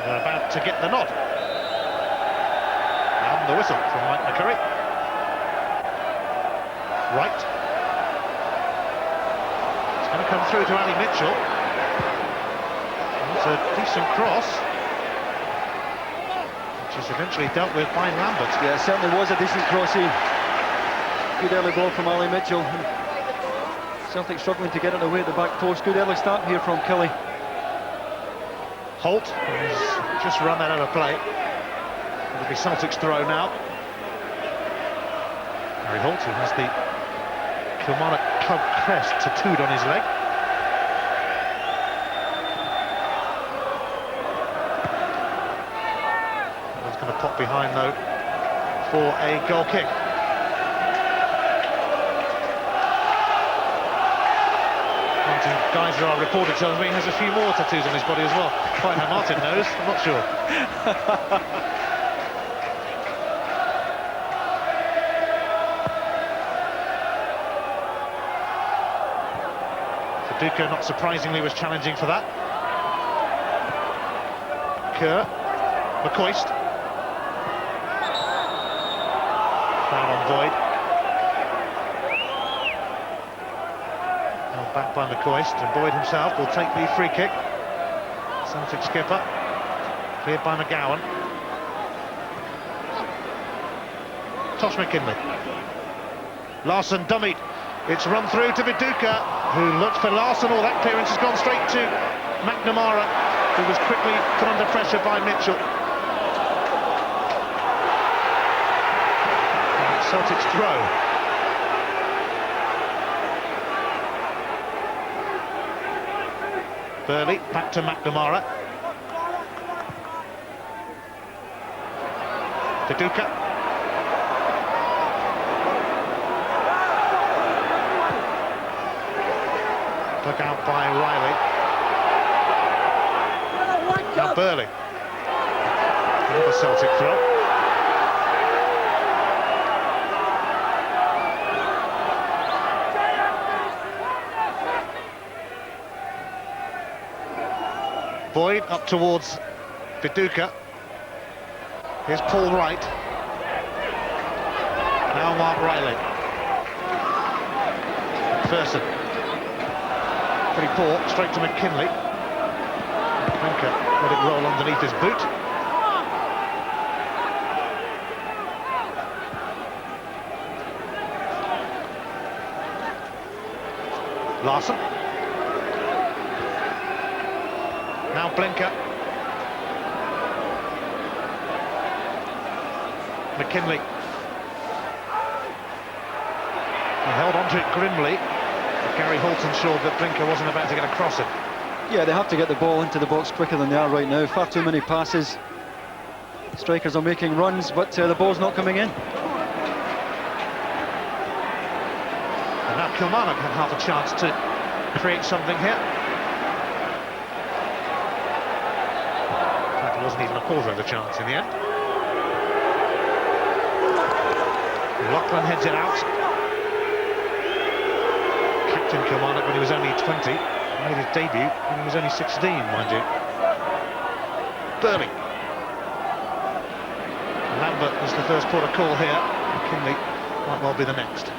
They're about to get the nod. And the whistle from Mike McCurry. Wright. It's going to come through to Ali Mitchell. It's a decent cross, which is eventually dealt with by Lambert. Yeah, it certainly was a decent cross here. Good early ball from Ali Mitchell. Celtic struggling to get it away at the back post. Good early start here from Killie. Holt has just run that out of play. It'll be Celtic's throw now. Holt, who has the Kilmarnock club crest tattooed on his leg. That's going to pop behind though for a goal kick. Martin Geiser, our reporter, tells me he has a few more tattoos on his body as well. Quite how Martin knows, I'm not sure. Duca, not surprisingly, was challenging for that. Kerr, McCoist. Foul on Boyd. Held back by McCoist, and Boyd himself will take the free kick. Celtic skipper, cleared by McGowne. Tosh McKinley. Larson dummied. It's run through to Viduka, who looked for Larson. Oh, that clearance has gone straight to McNamara, who was quickly put under pressure by Mitchell. And Celtic's throw. Reilly back to McNamara. Viduka. Dug out by Reilly. Now Burley. Another Celtic throw. Boyd up towards Viduka. Here's Paul Wright. Now Mark Reilly. MacPherson. Pretty poor, straight to McKinley. Bunker let it roll underneath his boot. Larson. Now Blinker. McKinley. He held onto it grimly. Gary Holt ensured that Blinker wasn't about to get across it. Yeah, they have to get the ball into the box quicker than they are right now. Far too many passes. Strikers are making runs, but the ball's not coming in. And now Kilmarnock have half a chance to create something here. In fact, it wasn't even a quarter of the chance in the end. Lauchlan heads it out. Captain Kilmarnock when he was only 20, made his debut when he was only 16, mind you. Burley. Lambert was the first port of call here. McKinley might well be the next.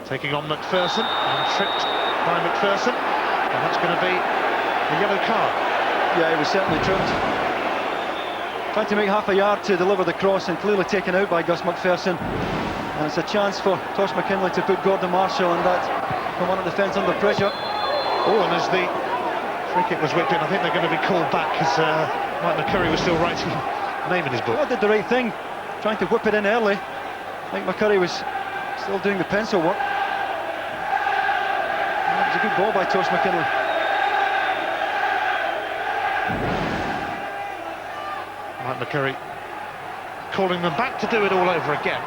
Taking on MacPherson, and tripped by MacPherson, and that's going to be a yellow card. Yeah, he was certainly tripped. Trying to make half a yard to deliver the cross, and clearly taken out by Gus MacPherson. And it's a chance for Tosh McKinley to put Gordon Marshall and that Kilmarnock defence under pressure. Oh, and as the free kick was whipped in, I think they're going to be called back because Mike McCurry was still writing name in his book. Well, did the right thing, trying to whip it in early. I think McCurry was still doing the pencil work. That was a good ball by Tosh McKinley. Mike McCurry calling them back to do it all over again.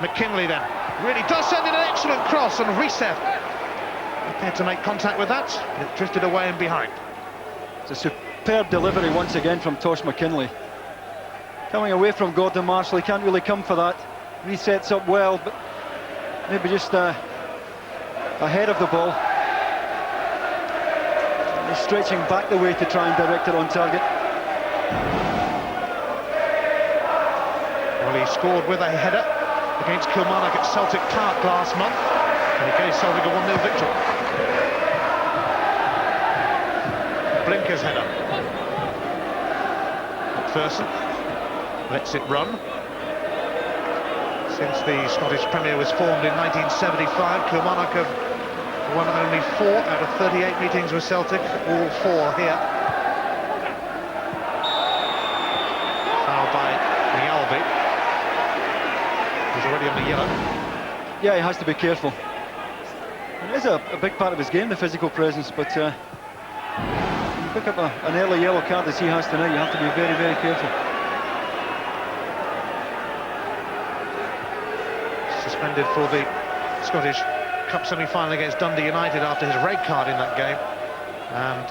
McKinley then really does send in an excellent cross, and Reset prepared to make contact with that, but it drifted away and behind. It's a superb delivery once again from Tosh McKinley. Coming away from Gordon Marshall, he can't really come for that. Resets up well, but maybe just ahead of the ball. He's stretching back the way to try and direct it on target. Well, he scored with a header against Kilmarnock at Celtic Park last month, and he gave Celtic a 1-0 victory. Blinker's header. MacPherson lets it run. Since the Scottish Premier was formed in 1975, Kilmarnock have Won only 4 out of 38 meetings with Celtic, all 4 here. Foul by Reilly. He's already on the yellow. Yeah, he has to be careful. It is a big part of his game, the physical presence, but when you pick up an early yellow card as he has tonight, you have to be very, very careful. Suspended for the Scottish Cup semi-final against Dundee United after his red card in that game, and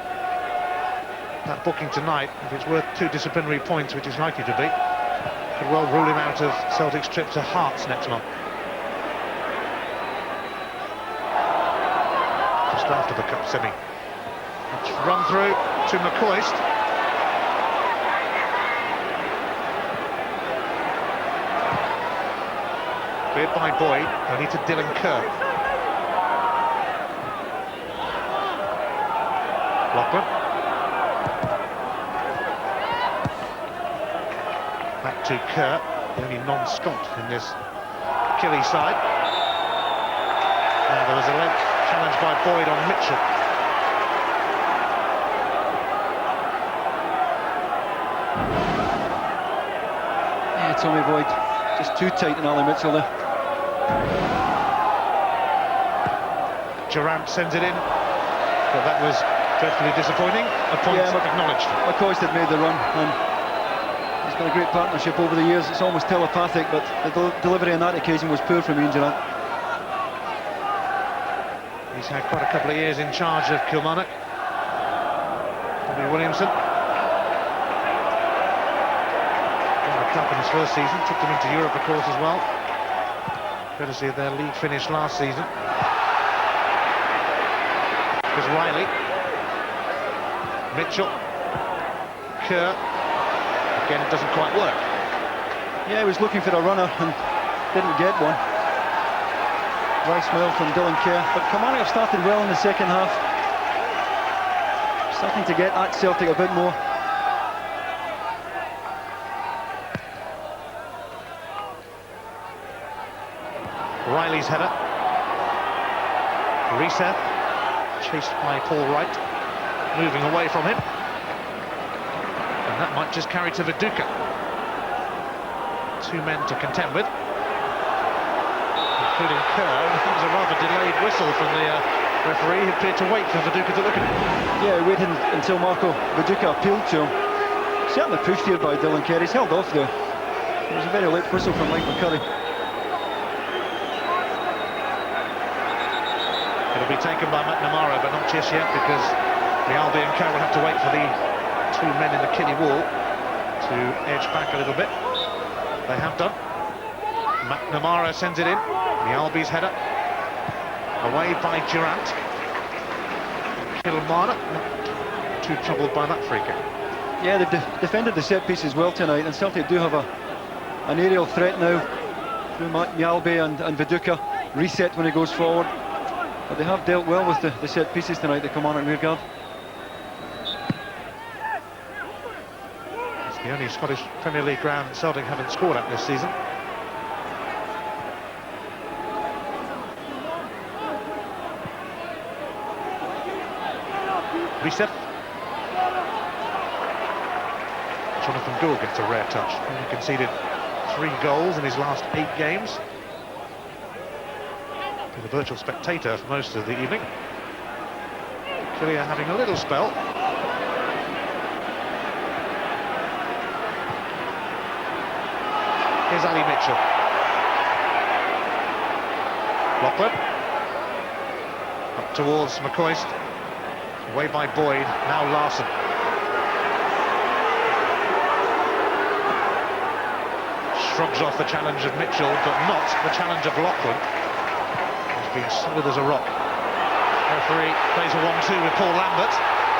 that booking tonight, if it's worth 2 disciplinary points, which is likely to be, could well rule him out of Celtic's trip to Hearts next month. Just after the Cup semi. That's run through to McCoist. Cleared by Boyd, only to Dylan Kerr. Lauchlan. Back to Kerr, the only non-Scot in this Killie side. Now there was a length challenge by Boyd on Mitchell. Yeah, Tommy Boyd, just too tight on Ali Mitchell there. Durrant sends it in, but that was dreadfully disappointing. A point acknowledged. McCoist had made the run, and he's got a great partnership over the years. It's almost telepathic, but the delivery on that occasion was poor from Ian Durrant. He's had quite a couple of years in charge of Kilmarnock. Bobby Williamson. Won the Cup in his first season, took them into Europe, of course, as well. Courtesy of their league finish last season. There's Reilly. Mitchell. Kerr. Again, it doesn't quite work. Yeah, he was looking for a runner and didn't get one. Nice smell from Dylan Kerr, but Kilmarnock have started well in the second half. Starting to get at Celtic a bit more. Reilly's header. Reset, chased by Paul Wright, moving away from him. And that might just carry to Viduka. 2 men to contend with, including Kerr. It was a rather delayed whistle from the referee. He appeared to wait for Viduka to look at him. Yeah, waited until Marco Viduka appealed to him. Certainly pushed here by Dylan Kerr. He's held off though. It was a very late whistle from Mike McCurry. It'll be taken by McNamara, but not just yet, because Reilly and Kerr will have to wait for the 2 men in the Killie wall to edge back a little bit. They have done. McNamara sends it in. Reilly's header. Away by Durrant. Kilmarnock not too troubled by that free kick. Yeah, they've defended the set piece as well tonight, and Celtic do have an aerial threat now through Reilly and Viduka. Reset when he goes forward. But they have dealt well with the set pieces tonight, the Kilmarnock rearguard. It's the only Scottish Premier League ground Celtic haven't scored at this season. Reset. Jonathan Gould gets a rare touch. He conceded 3 goals in his last 8 games. Been a virtual spectator for most of the evening. Killie having a little spell. Here's Ali Mitchell. Lauchlan. Up towards McCoist. Away by Boyd, now Larson. Shrugs off the challenge of Mitchell, but not the challenge of Lauchlan. He's been solid as a rock. Referee plays a 1-2 with Paul Lambert.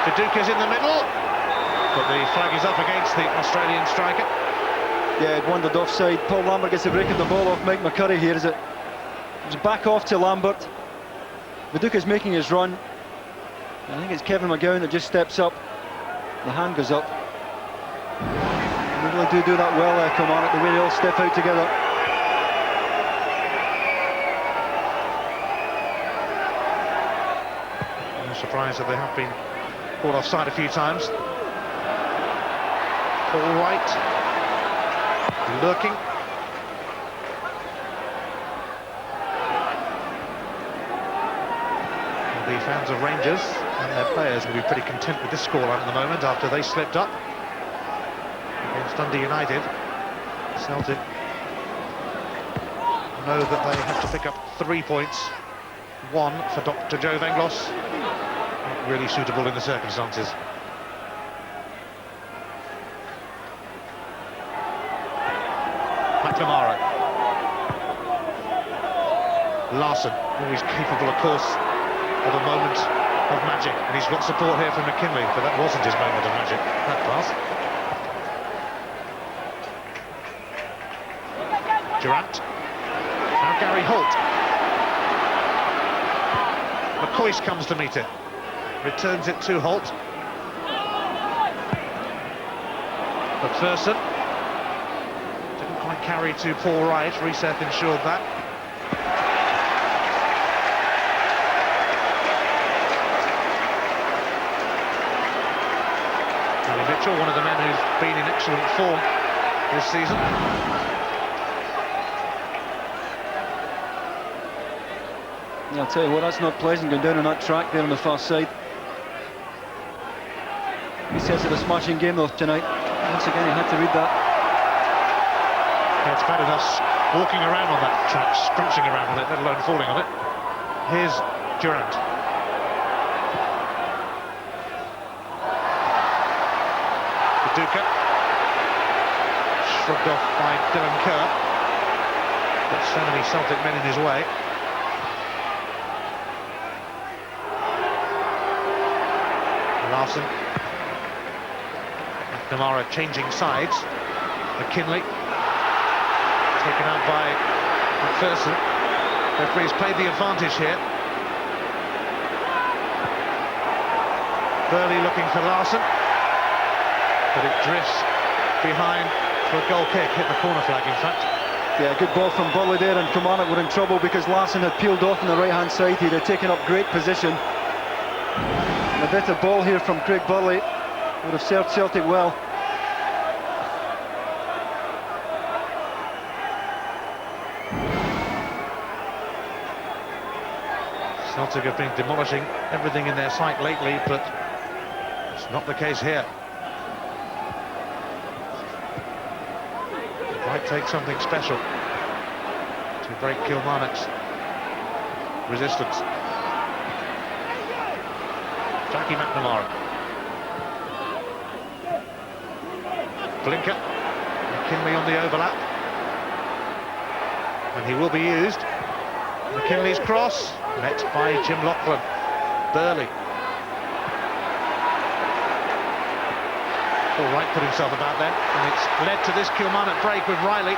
Viduka's in the middle, but the flag is up against the Australian striker. Yeah, it wandered offside. Paul Lambert gets a break of the ball off Mike McCurry here. It's back off to Lambert. Viduka's making his run. I think it's Kevin McGowne that just steps up. The hand goes up. They really do that well, Kilmarnock, the way they all step out together. surprised that they have been caught offside a few times. Paul Wright lurking. The fans of Rangers and their players will be pretty content with this scoreline at the moment after they slipped up against Dundee United. Celtic know that they have to pick up 3 points. One for Dr. Joe Venglos. Not really suitable in the circumstances. McNamara. Larson, always capable, of course, of a moment of magic, and he's got support here from McKinley, but that wasn't his moment of magic, that pass. Durrant. Now Gary Holt. McCoist comes to meet it. Returns it to Holt. MacPherson. Didn't quite carry to Paul Wright. Reset ensured that. Mitchell, one of the men who's been in excellent form this season. Yeah, I'll tell you what, that's not pleasant going down on that track there on the far side. He says it a smashing game though tonight. Once again, he had to read that. Yeah, it's bad enough walking around on that track, scrunching around on it, let alone falling on it. Here's Durrant. Duca, shrugged off by Dylan Kerr, but so many Celtic men in his way. Larson, McNamara changing sides. McKinley taken out by MacPherson. Referee's played the advantage here. Burley looking for Larson, but it drifts behind for a goal kick, hit the corner flag in fact. Yeah, good ball from Burley there, and Kilmarnock were in trouble because Larson had peeled off on the right hand side. He'd have taken up great position. And a better ball here from Craig Burley would have served Celtic well. Celtic have been demolishing everything in their sight lately, but it's not the case here. Might take something special to break Kilmarnock's resistance. Jackie McNamara. Blinker. McKinley on the overlap. And he will be used. McKinley's cross, met by Jim Lauchlan. Burley. Paul Wright put himself about then, and it's led to this Kilmarnock break with Reilly.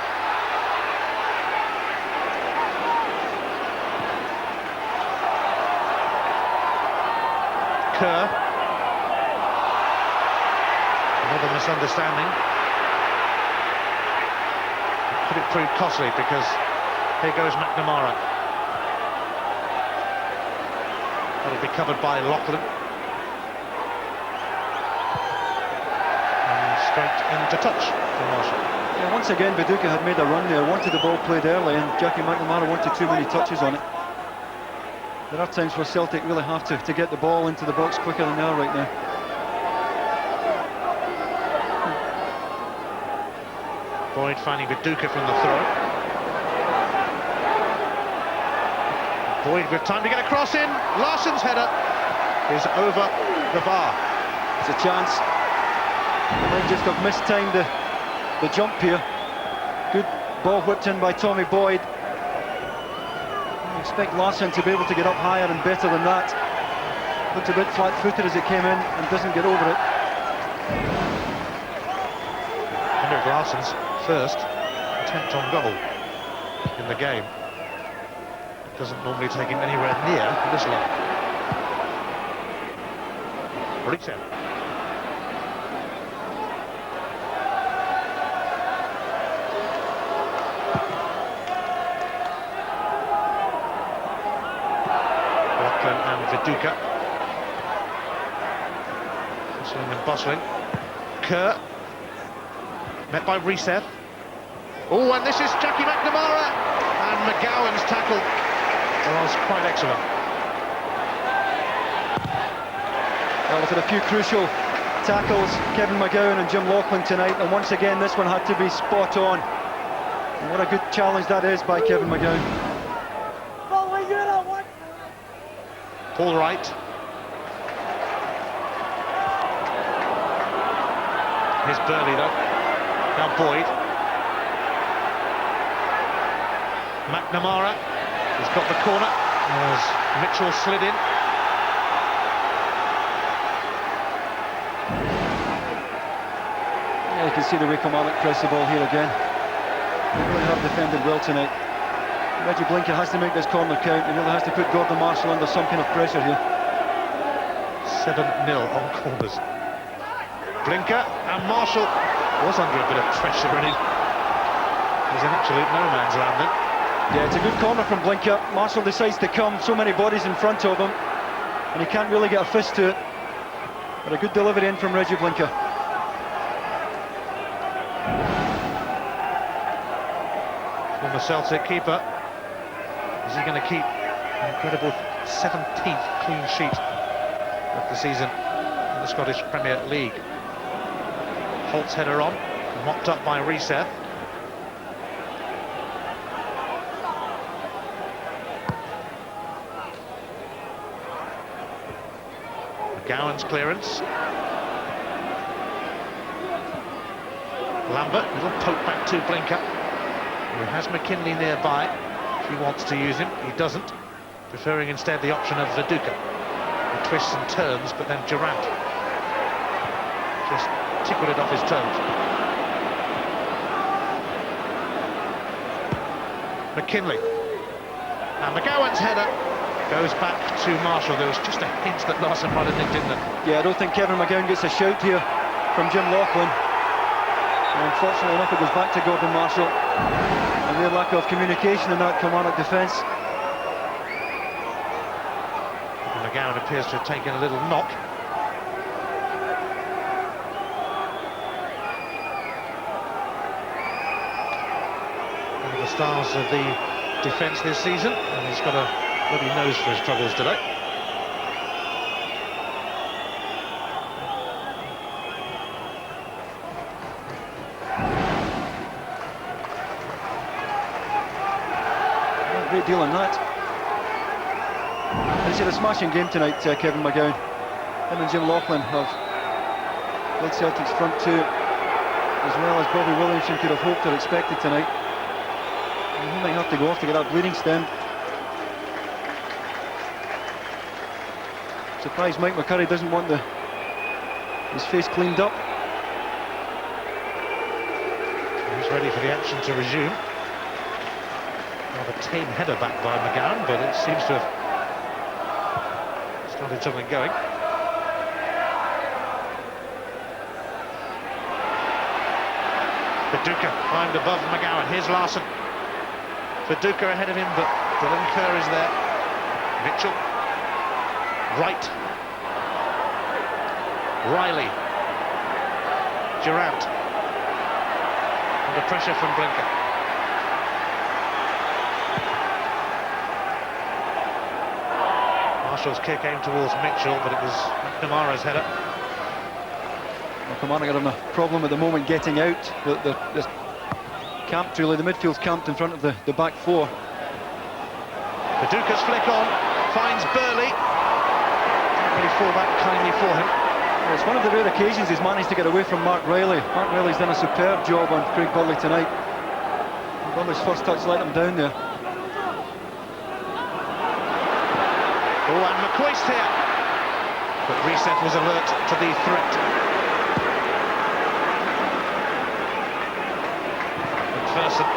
Kerr. Another misunderstanding. Could it prove costly, because here goes McNamara. That'll be covered by Lauchlan. Straight into touch for Marshall. Yeah, once again, Viduka had made a run there, wanted the ball played early, and Jackie McNamara wanted too many touches on it. There are times where Celtic really have to get the ball into the box quicker than they are right now. Boyd finding Viduka from the throw. Boyd with time to get a cross in. Larsson's header is over the bar. It's a chance. They might just have mistimed the jump here. Good ball whipped in by Tommy Boyd. I expect Larsson to be able to get up higher and better than that. Looked a bit flat-footed as it came in and doesn't get over it. Henrik Larsson's first attempt on goal in the game. Doesn't normally take him anywhere near this line. Reset. Viduka. Hustling and bustling. Kerr, met by Reilly. Oh, and this is Jackie McNamara, and McGowan's tackle was quite excellent. Well, we've had a few crucial tackles, Kevin McGowne and Jim Lauchlan tonight, and once again this one had to be spot on. And what a good challenge that is by Kevin McGowne. Paul Wright. Here's Burley though. Now Boyd. McNamara. He's got the corner as Mitchell slid in. Yeah, you can see the way Kilmarnock press the ball here again. They really have defended well tonight. Reggie Blinker has to make this corner count. He really has to put Gordon Marshall under some kind of pressure here. 7-0 on corners. Blinker and Marshall was under a bit of pressure and he's an absolute no man's land then. Yeah, it's a good corner from Blinker. Marshall decides to come, so many bodies in front of him, and he can't really get a fist to it. But a good delivery in from Reggie Blinker. From the Celtic keeper. Is he going to keep an incredible 17th clean sheet of the season in the Scottish Premier League? Holt's header on, mopped up by Reilly. McGowan's clearance. Lambert, little poke back to Blinker, who has McKinley nearby. He wants to use him, he doesn't, preferring instead the option of Viduka, who twists and turns, but then Durrant just tickled it off his toes. McKinley, and McGowan's header goes back to Marshall. There was just a hint that Larson might have nicked in there. Yeah, I don't think Kevin McGowne gets a shout here from Jim Lauchlan. And unfortunately enough, it goes back to Gordon Marshall. And their lack of communication in that Kilmarnock defence. McGowne appears to have taken a little knock. One of the stars of the defence this season, and he's got a bloody nose for his troubles today. Great deal on that. He's had a smashing game tonight, Kevin McGowne. Him and Jim Lauchlan have led Celtic's front two as well as Bobby Williamson could have hoped or expected tonight. And he might have to go off to get that bleeding stemmed. Surprised Mike McCurry doesn't want his face cleaned up. He's ready for the action to resume. Rather tame header back by McGowne, but it seems to have started something going. Viduka climbed above McGowne. Here's Larson. Viduka ahead of him, but Kerr is there. Mitchell. Wright. Reilly. Durrant. Under pressure from Blinker. Marshall's kick aimed towards Mitchell, but it was McNamara's header. Well, Kilmarnock are having a problem at the moment getting out. They're camped, really. The midfield's camped in front of the back four. Viduka's flick on, finds Burley. Didn't really fall back kindly for him. Well, it's one of the rare occasions he's managed to get away from Mark Reilly. Mark Reilly's done a superb job on Craig Burley tonight. Burley's first touch let him down there. Oh, and McCoist here. But Reilly was alert to the threat. MacPherson.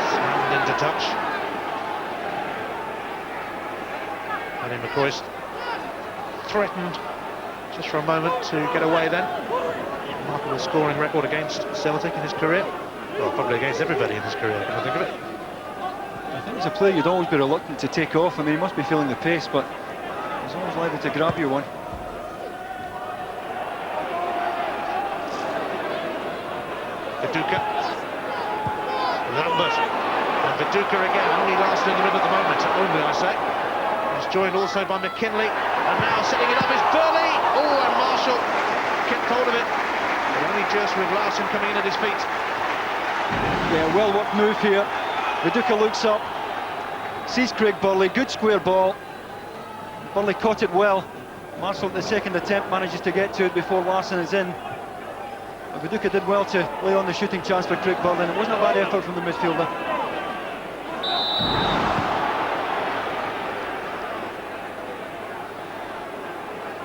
Slammed into touch. And then McCoist threatened just for a moment to get away then. Remarkable scoring record against Celtic in his career. Well, probably against everybody in his career, if I think of it. I think as a player you'd always be reluctant to take off. I mean, he must be feeling the pace, but liable to grab you one. Viduka. Lambert. And Viduka again, only last in the middle at the moment, only I say. He's joined also by McKinley, and now setting it up is Burley. Oh, and Marshall kept hold of it. But only just with Larson coming in at his feet. Yeah, well worked move here. Viduka looks up, sees Craig Burley, good square ball. Burley caught it well. Marshall at the second attempt manages to get to it before Larson is in. But Viduka did well to lay on the shooting chance for Craig Burley, and it wasn't a bad effort from the midfielder.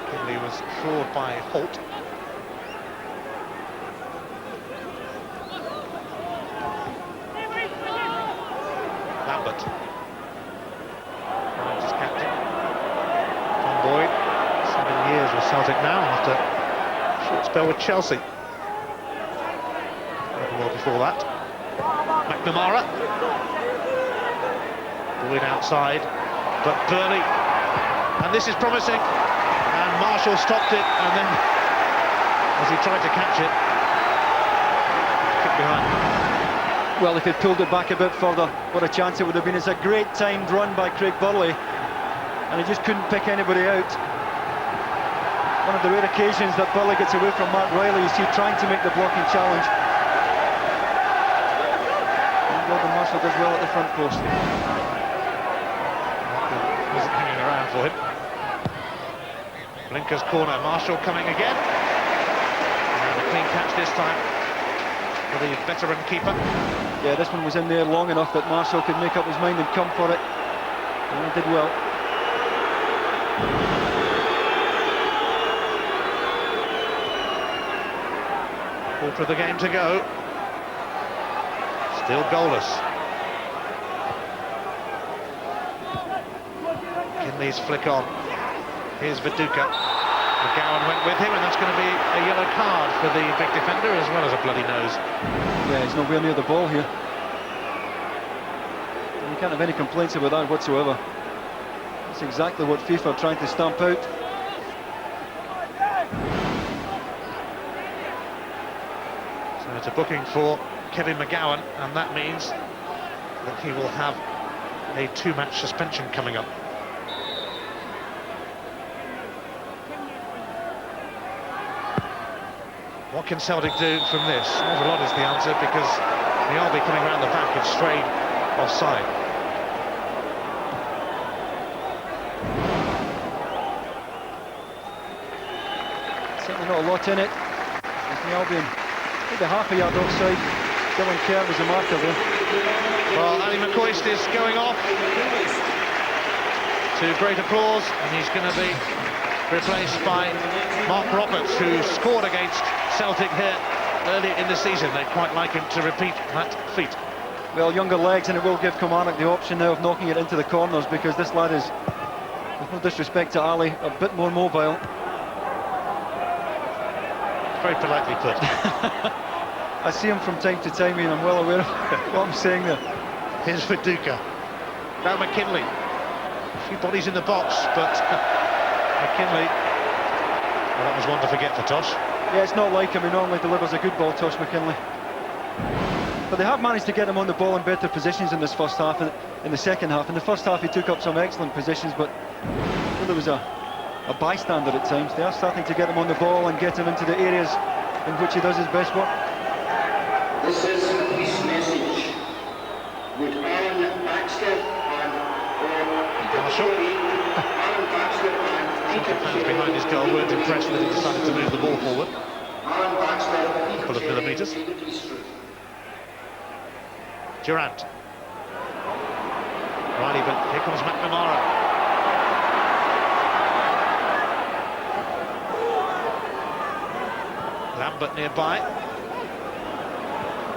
Killie was clawed by Holt. Lambert. Rangers captain. Tom Boyd, 7 years with Celtic now after a short spell with Chelsea. Well before that. McNamara. Boyd outside, but Burley. And this is promising. And Marshall stopped it, and then, as he tried to catch it, kicked behind. Well, if he'd pulled it back a bit further, what a chance it would have been. It's a great timed run by Craig Burley, and he just couldn't pick anybody out. One of the rare occasions that Burley gets away from Mark Reilly. You see trying to make the blocking challenge. And Gordon Marshall does well at the front post. Wasn't hanging around for him. Blinker's corner, Marshall coming again. And a clean catch this time for the veteran keeper. Yeah, this one was in there long enough that Marshall could make up his mind and come for it. And he did well. Quarter of the game to go. Still goalless. Kinley's flick on. Here's Viduka. McGowne went with him, and that's going to be a yellow card for the big defender as well as a bloody nose. Yeah, he's nowhere near the ball here. And you can't have any complaints about that whatsoever. That's exactly what FIFA are trying to stamp out. So it's a booking for Kevin McGowne, and that means that he will have a 2-match suspension coming up. What can Celtic do from this? Not a lot is the answer, because Nialbe coming around the back and strayed offside. Certainly not a lot in it. Nialbe maybe half a yard offside. Kerr was a marker there. Well, Ali McCoist is going off to great applause, and he's going to be replaced by Mark Roberts, who scored against Celtic here early in the season. They'd quite like him to repeat that feat. Well, younger legs, and it will give Kilmarnock the option now of knocking it into the corners, because this lad is, with no disrespect to Ali, a bit more mobile. Very politely put. I see him from time to time, and I'm well aware of what I'm saying there. Here's Viduka. Now McKinley. A few bodies in the box, but McKinley, well, that was one to forget for Tosh. Yeah, it's not like him. He normally delivers a good ball, Tosh McKinley. But they have managed to get him on the ball in better positions in this first half, in the second half. In the first half he took up some excellent positions, but there was a bystander at times. They are starting to get him on the ball and get him into the areas in which he does his best work. This is his message. Would Alan Baxter and Marshall. Alan Baxter and The fans behind his goal weren't impressed that he decided to move the ball forward. Alan Baxter, A couple of millimetres. Durrant. Reilly, but here comes McNamara. Lambert nearby,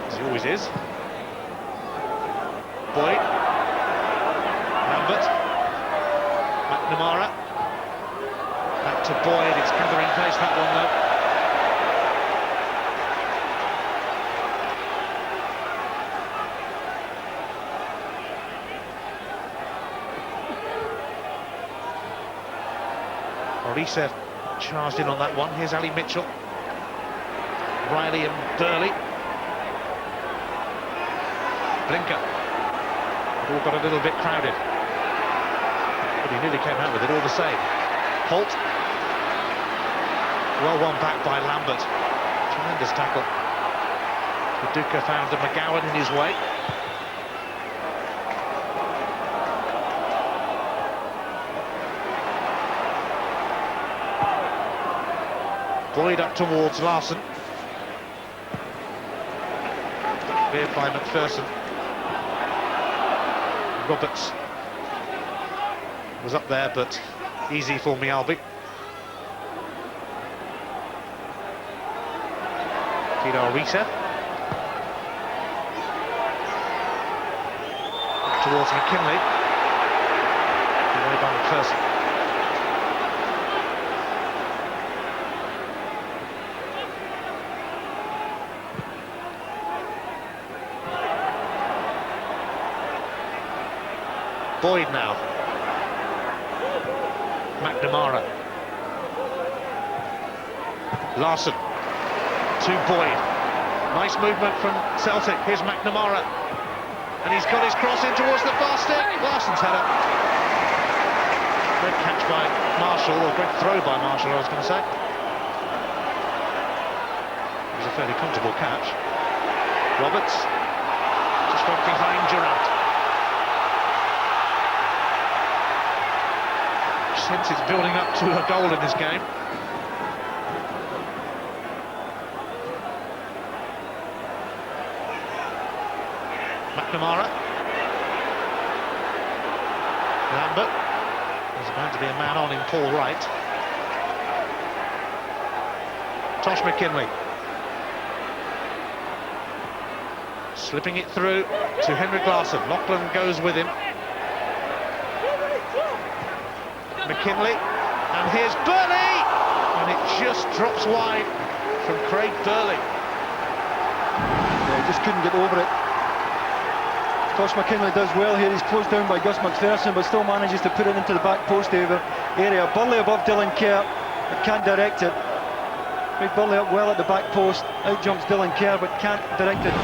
as he always is. Boyd. Lambert. McNamara. Back to Boyd. It's gathering pace, that one though. Reilly charged in on that one. Here's Ali Mitchell. Reilly and Burley. Blinker. It all got a little bit crowded. But he nearly came out with it all the same. Holt. Well won back by Lambert. Tremendous tackle. Paducah found a McGowne in his way. Boyd up towards Larson. Cleared by MacPherson. Roberts was up there, but easy for Mialbi. Reilly. Towards McKinley. Away by MacPherson. Boyd now. McNamara. Larson. To Boyd. Nice movement from Celtic. Here's McNamara. And he's got his cross in towards the far stick. Larson's header. Great catch by Marshall, or great throw by Marshall, I was going to say. It was a fairly comfortable catch. Roberts. Just went behind Durrant. Since it's building up to a goal in this game. McNamara. Lambert. There's about to be a man on in Paul Wright. Tosh McKinley. Slipping it through to Henrik Larsson. Lauchlan goes with him. McKinley. And here's Burley! And it just drops wide from Craig Burley. Yeah, he just couldn't get over it. Tosh McKinley does well here. He's closed down by Gus MacPherson, but still manages to put it into the back post area. Burley above Dylan Kerr, but can't direct it. Big Burley up well at the back post. Out jumps Dylan Kerr, but can't direct it.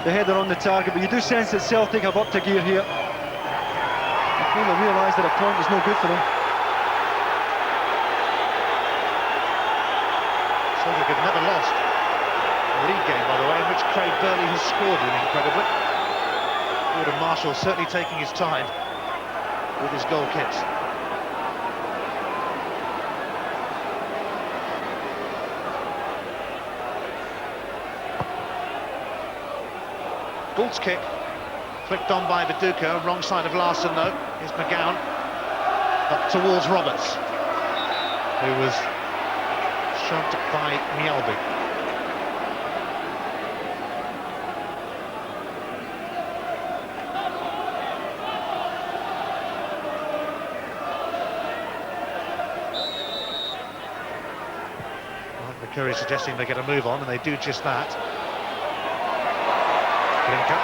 The header on the target. But you do sense that Celtic have upped a gear here. I feel they realised that a point was no good for them. Celtic have never lost a league game, by the way, in which Craig Burley has scored in incredibly. Gordon Marshall certainly taking his time with his goal kicks. Gould's kick, flicked on by Paducah, wrong side of Larson though. Here's McGowne, up towards Roberts, who was shoved by Mialbi. Curry suggesting they get a move on, and they do just that. Blinker.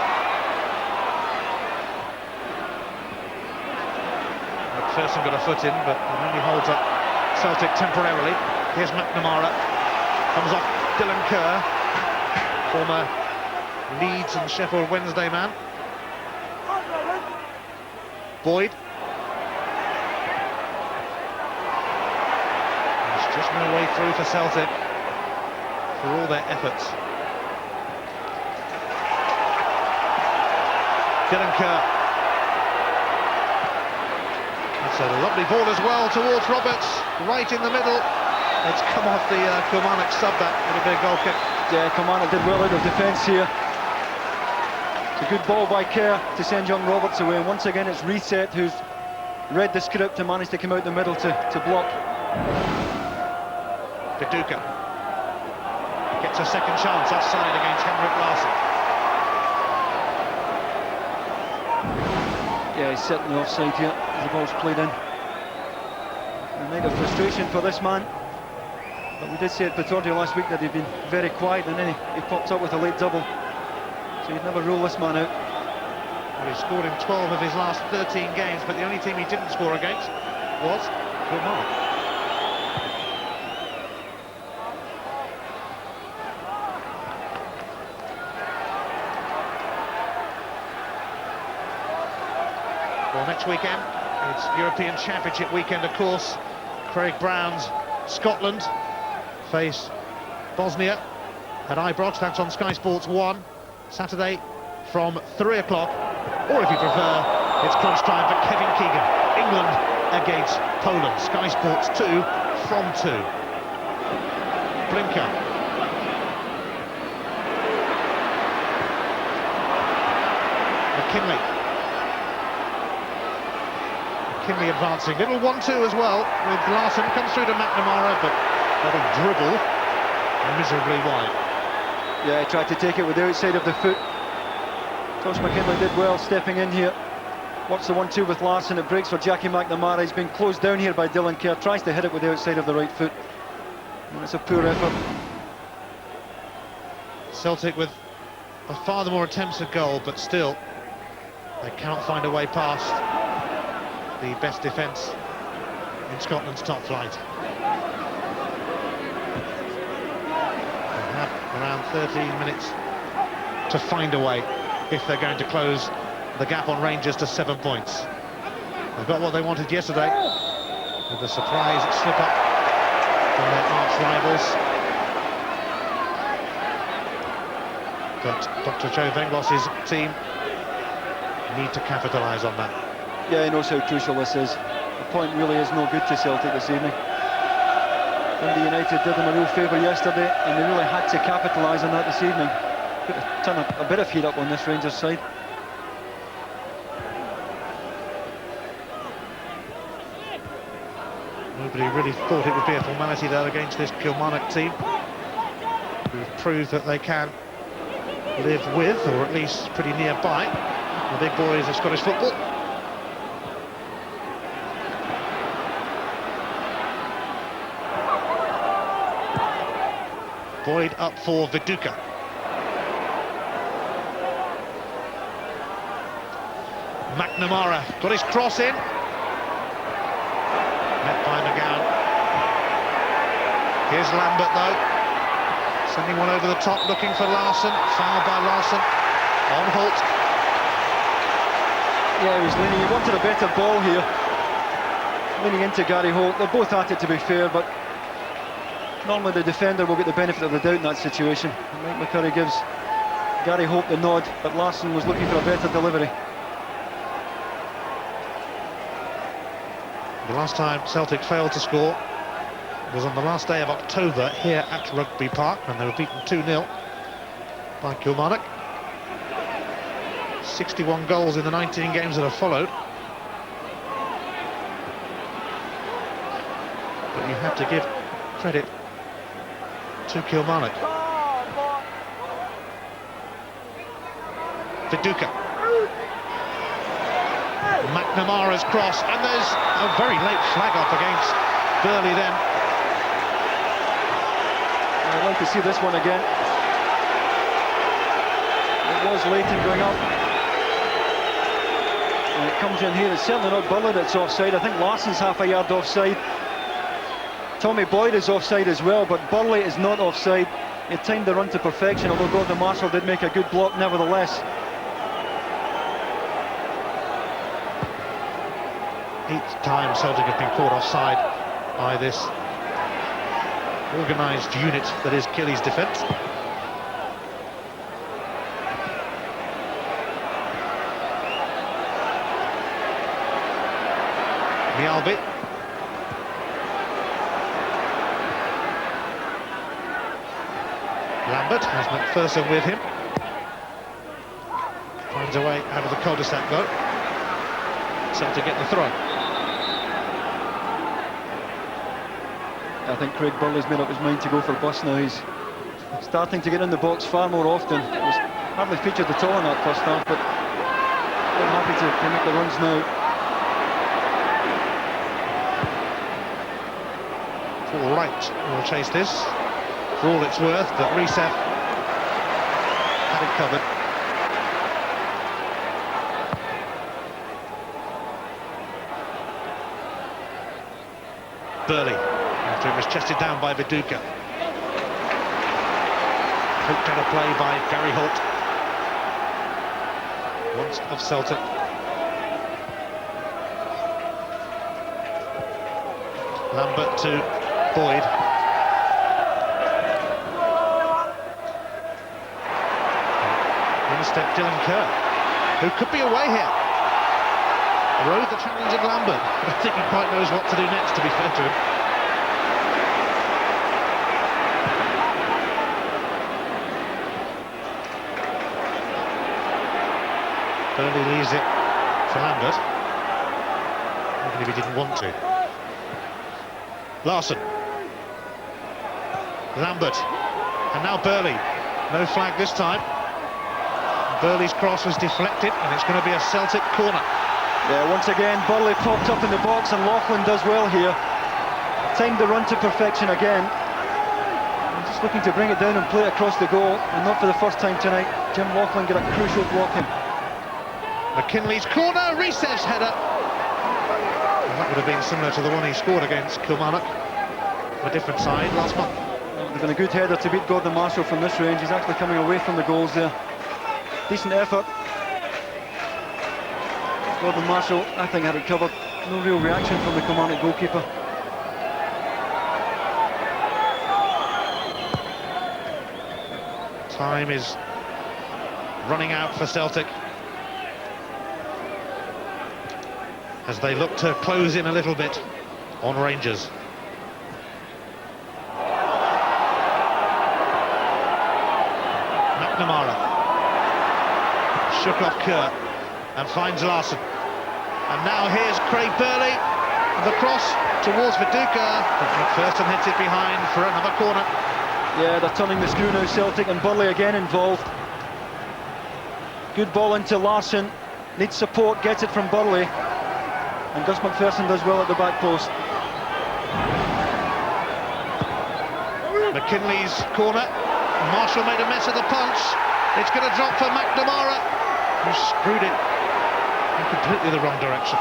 MacPherson got a foot in, but it only holds up Celtic temporarily. Here's McNamara. Comes off Dylan Kerr, former Leeds and Sheffield Wednesday man. Boyd. There's just no way through for Celtic, for all their efforts. Dylan Kerr. That's a lovely ball as well towards Roberts, right in the middle. It's come off the Kilmarnock sub, that would have been a goal kick. Yeah, Kilmarnock did well out of defence here. It's a good ball by Kerr to send young Roberts away, and once again it's Reset who's read the script and managed to come out the middle to block. Paducah gets a second chance offside against Henrik Larsson. Yeah, he's certainly offside here as the ball's played in. A night of frustration for this man. But we did say at Pittodrie last week that he'd been very quiet, and then he popped up with a late double. So you'd never rule this man out. Well, he scored in 12 of his last 13 games, but the only team he didn't score against was Kilmarnock. Well, next weekend, it's European Championship weekend, of course. Craig Brown's Scotland face Bosnia at Ibrox. That's on Sky Sports 1, Saturday from 3 o'clock. Or if you prefer, it's crunch time for Kevin Keegan. England against Poland. Sky Sports 2 from 2. Blinker. McKinley advancing. Little 1-2 as well with Larson. Comes through to McNamara, but that'll dribble miserably wide. Yeah, he tried to take it with the outside of the foot. Josh McKinley did well stepping in here. Watch the 1-2 with Larson. It breaks for Jackie McNamara. He's been closed down here by Dylan Kerr. Tries to hit it with the outside of the right foot. And it's a poor effort. Celtic with by far the more attempts at goal, but still they cannot find a way past the best defence in Scotland's top flight. They have around 13 minutes to find a way if they're going to close the gap on Rangers to 7 points. They've got what they wanted yesterday with a surprise slip-up from their arch rivals. But Dr. Joe Venglos's team need to capitalise on that. Yeah, he knows how crucial this is. The point really is no good to Celtic this evening. Dundee United did them a real favour yesterday, and they really had to capitalise on that this evening. Turn a bit of heat up on this Rangers side. Nobody really thought it would be a formality there against this Kilmarnock team, who've proved that they can live with, or at least pretty nearby, the big boys of Scottish football. Boyd up for Viduka. McNamara got his cross in. Met by McGowne. Here's Lambert though. Sending one over the top, looking for Larson. Fouled by Larson on Holt. Yeah, he was leaning. He wanted a better ball here. Leaning into Gary Holt. They're both at it, to be fair, but normally the defender will get the benefit of the doubt in that situation. Mike McCurry gives Gary Holt the nod, but Larson was looking for a better delivery. The last time Celtic failed to score was on the last day of October here at Rugby Park, when they were beaten 2-0 by Kilmarnock. 61 goals in the 19 games that have followed. But you have to give credit to Kilmarnock. Viduka. McNamara's cross, and there's a very late flag off against Burley then. I'd like to see this one again. It was late in going up. And it comes in here. It's certainly not Burley that's offside. I think Larson's half a yard offside. Tommy Boyd is offside as well, but Burley is not offside. He timed the run to perfection, although Gordon Marshall did make a good block nevertheless. 8th time Celtic have been caught offside by this organised unit that is Killie's defence. Mialbi. Lambert has MacPherson with him. Finds a way out of the cul-de-sac though. Celtic get the throw. I think Craig Burley's made up his mind to go for bust now. He's starting to get in the box far more often. He was hardly featured at all in that first half, but very happy to make the runs now. Paul Wright will chase this for all it's worth, but Reisef had it covered. Burley, after it was chested down by Viduka. Poked out of play by Gary Holt. Once of Celtic. Lambert to Boyd. In step Dylan Kerr, who could be away here. Rode the challenge of Lambert. I don't think he quite knows what to do next, to be fair to him. Burley leaves it for Lambert, even if he didn't want to. Larson. Lambert. And now Burley. No flag this time. Burley's cross was deflected, and it's going to be a Celtic corner. Yeah, once again, Burley popped up in the box, and Lauchlan does well here. Timed the run to perfection again. Just looking to bring it down and play it across the goal, and not for the first time tonight. Jim Lauchlan got a crucial block in. McKinley's corner, recess header. And that would have been similar to the one he scored against Kilmarnock, a different side last month. It would have been a good header to beat Gordon Marshall from this range. He's actually coming away from the goals there. Decent effort. Gordon Marshall, I think, had it covered. No real reaction from the Kilmarnock goalkeeper. Time is running out for Celtic as they look to close in a little bit on Rangers. McNamara shook off Kerr and finds Larson. And now here's Craig Burley, and the cross towards Viduka, but MacPherson hits it behind for another corner. Yeah, they're turning the screw now, Celtic, and Burley again involved. Good ball into Larson, needs support, gets it from Burley, and Gus MacPherson does well at the back post. McKinley's corner, Marshall made a mess of the punch. It's going to drop for McNamara, who screwed it in completely the wrong direction.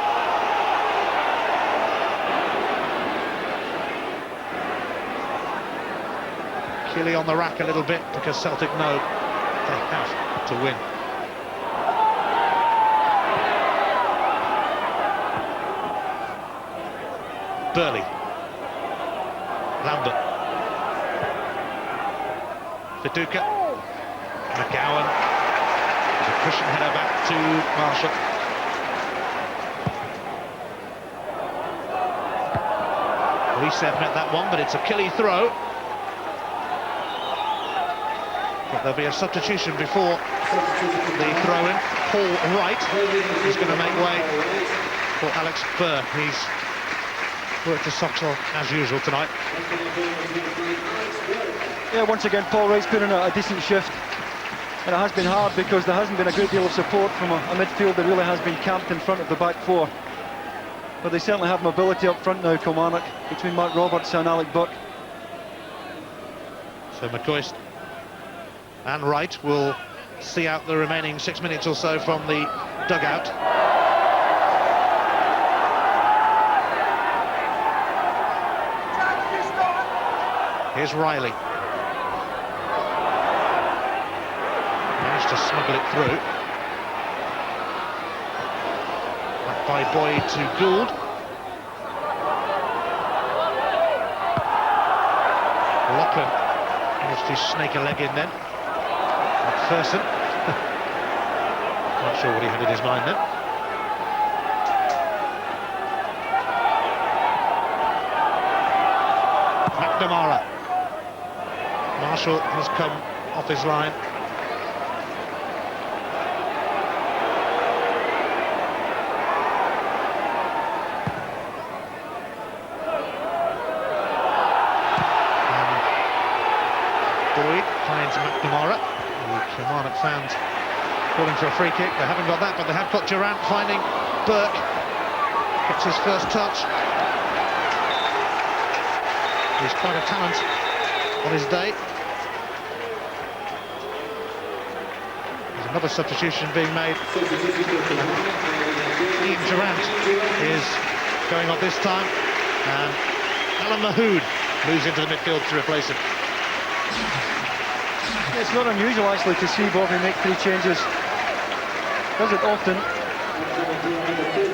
Killie on the rack a little bit because Celtic know they have to win. Burley. Lambert. Viduka. McGowne. There's a cushion header back to Marshall. Reset met that one, but it's a Killie throw. But there'll be a substitution before the throw-in. Paul Wright is going to make way for Alex Burke. He's worked his socks off as usual tonight. Yeah, once again, Paul Wright's put in a decent shift. And it has been hard because there hasn't been a great deal of support from a midfield that really has been camped in front of the back four. But they certainly have mobility up front now, Kilmarnock, between Mark Roberts and Alec Burke. So McCoist and Wright will see out the remaining 6 minutes or so from the dugout. Here's Reilly. Managed to smuggle it through. Back by Boyd to Gould. Lauchlan managed to snake a leg in then. MacPherson. Not sure what he had in his mind then. McNamara. Marshall has come off his line. Boyd finds McNamara. Kilmarnock fans calling for a free kick. They haven't got that, but they have got Durrant finding Burke. Gets his first touch. He's quite a talent on his day. There's another substitution being made. Ian Durrant is going off this time, and Alan Mahood moves into the midfield to replace him. It's not unusual actually to see Bobby make 3 changes. Does it often.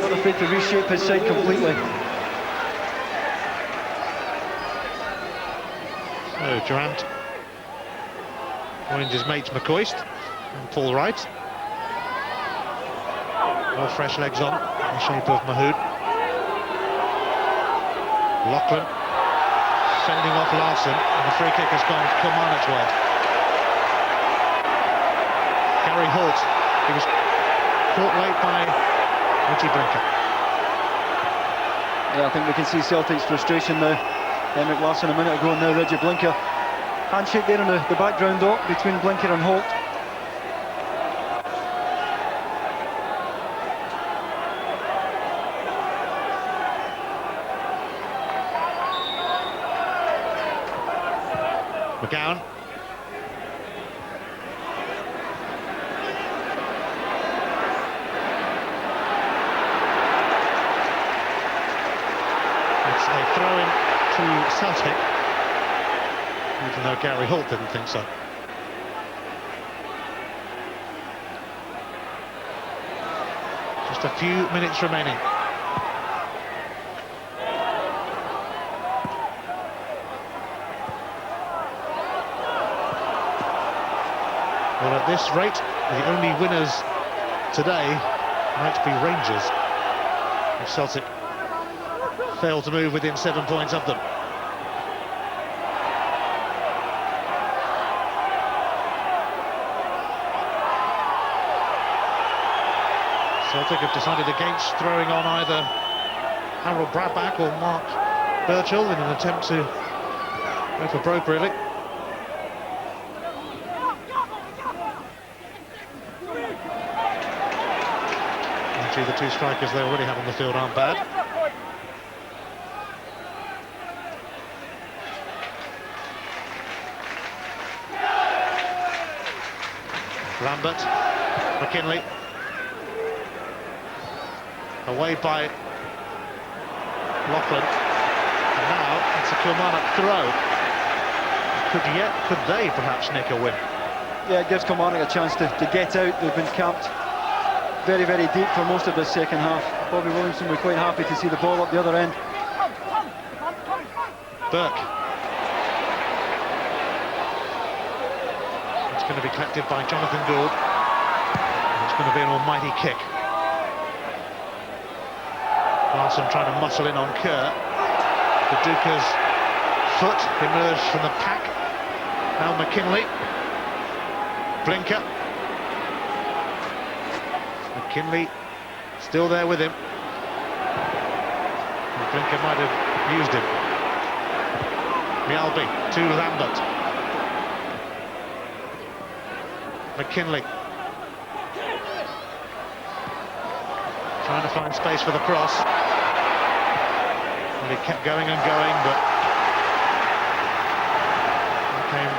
Not afraid to reshape his side completely. So Durrant joined his mates McCoist and Paul Wright. More fresh legs on in the shape of Mahood. Lauchlan sending off Larson, and the free kick has gone Kilmarnock's way. Gary Holt, he was caught late by Richie Brinker. Yeah, I think we can see Celtic's frustration now. Henrik Larsson a minute ago, and now Reggie Blinker. Handshake there in the background though, between Blinker and Holt. McGowne. It's a throw-in to Celtic, even though Gary Holt didn't think so. Just a few minutes remaining. Well, at this rate, the only winners today might be Rangers, if Celtic fail to move within 7 points of them. Celtic have decided against throwing on either Harold Bradback or Mark Burchell in an attempt to go for Broke, really. The two strikers they already have on the field aren't bad. Lambert, McKinley, away by Lauchlan, and now it's a Kilmarnock throw. Could they perhaps nick a win? Yeah, it gives Kilmarnock a chance to get out. They've been camped very, very deep for most of the second half. Bobby Williamson was quite happy to see the ball up the other end. Burke. It's going to be collected by Jonathan Gould. It's going to be an almighty kick. Larson trying to muscle in on Kerr. The Duca's foot emerged from the pack. Now McKinley. Blinker. McKinley still there with him. And Blinker might have used him. Mialby to Lambert. McKinley trying to find space for the cross. And he kept going and going, but here came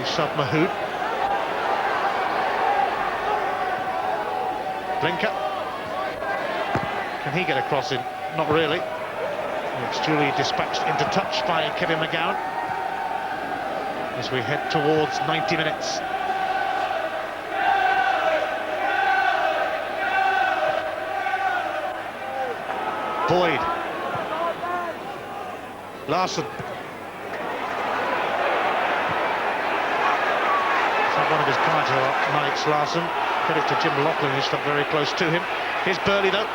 the sub Mahood. Blinker. Can he get a cross in? Not really. It's duly dispatched into touch by Kevin McGowne as we head towards 90 minutes. Boyd. Larson. It's not one of his quieter nights, Larson. Credit to Jim Lauchlan, who stuck very close to him. Here's Burley, though.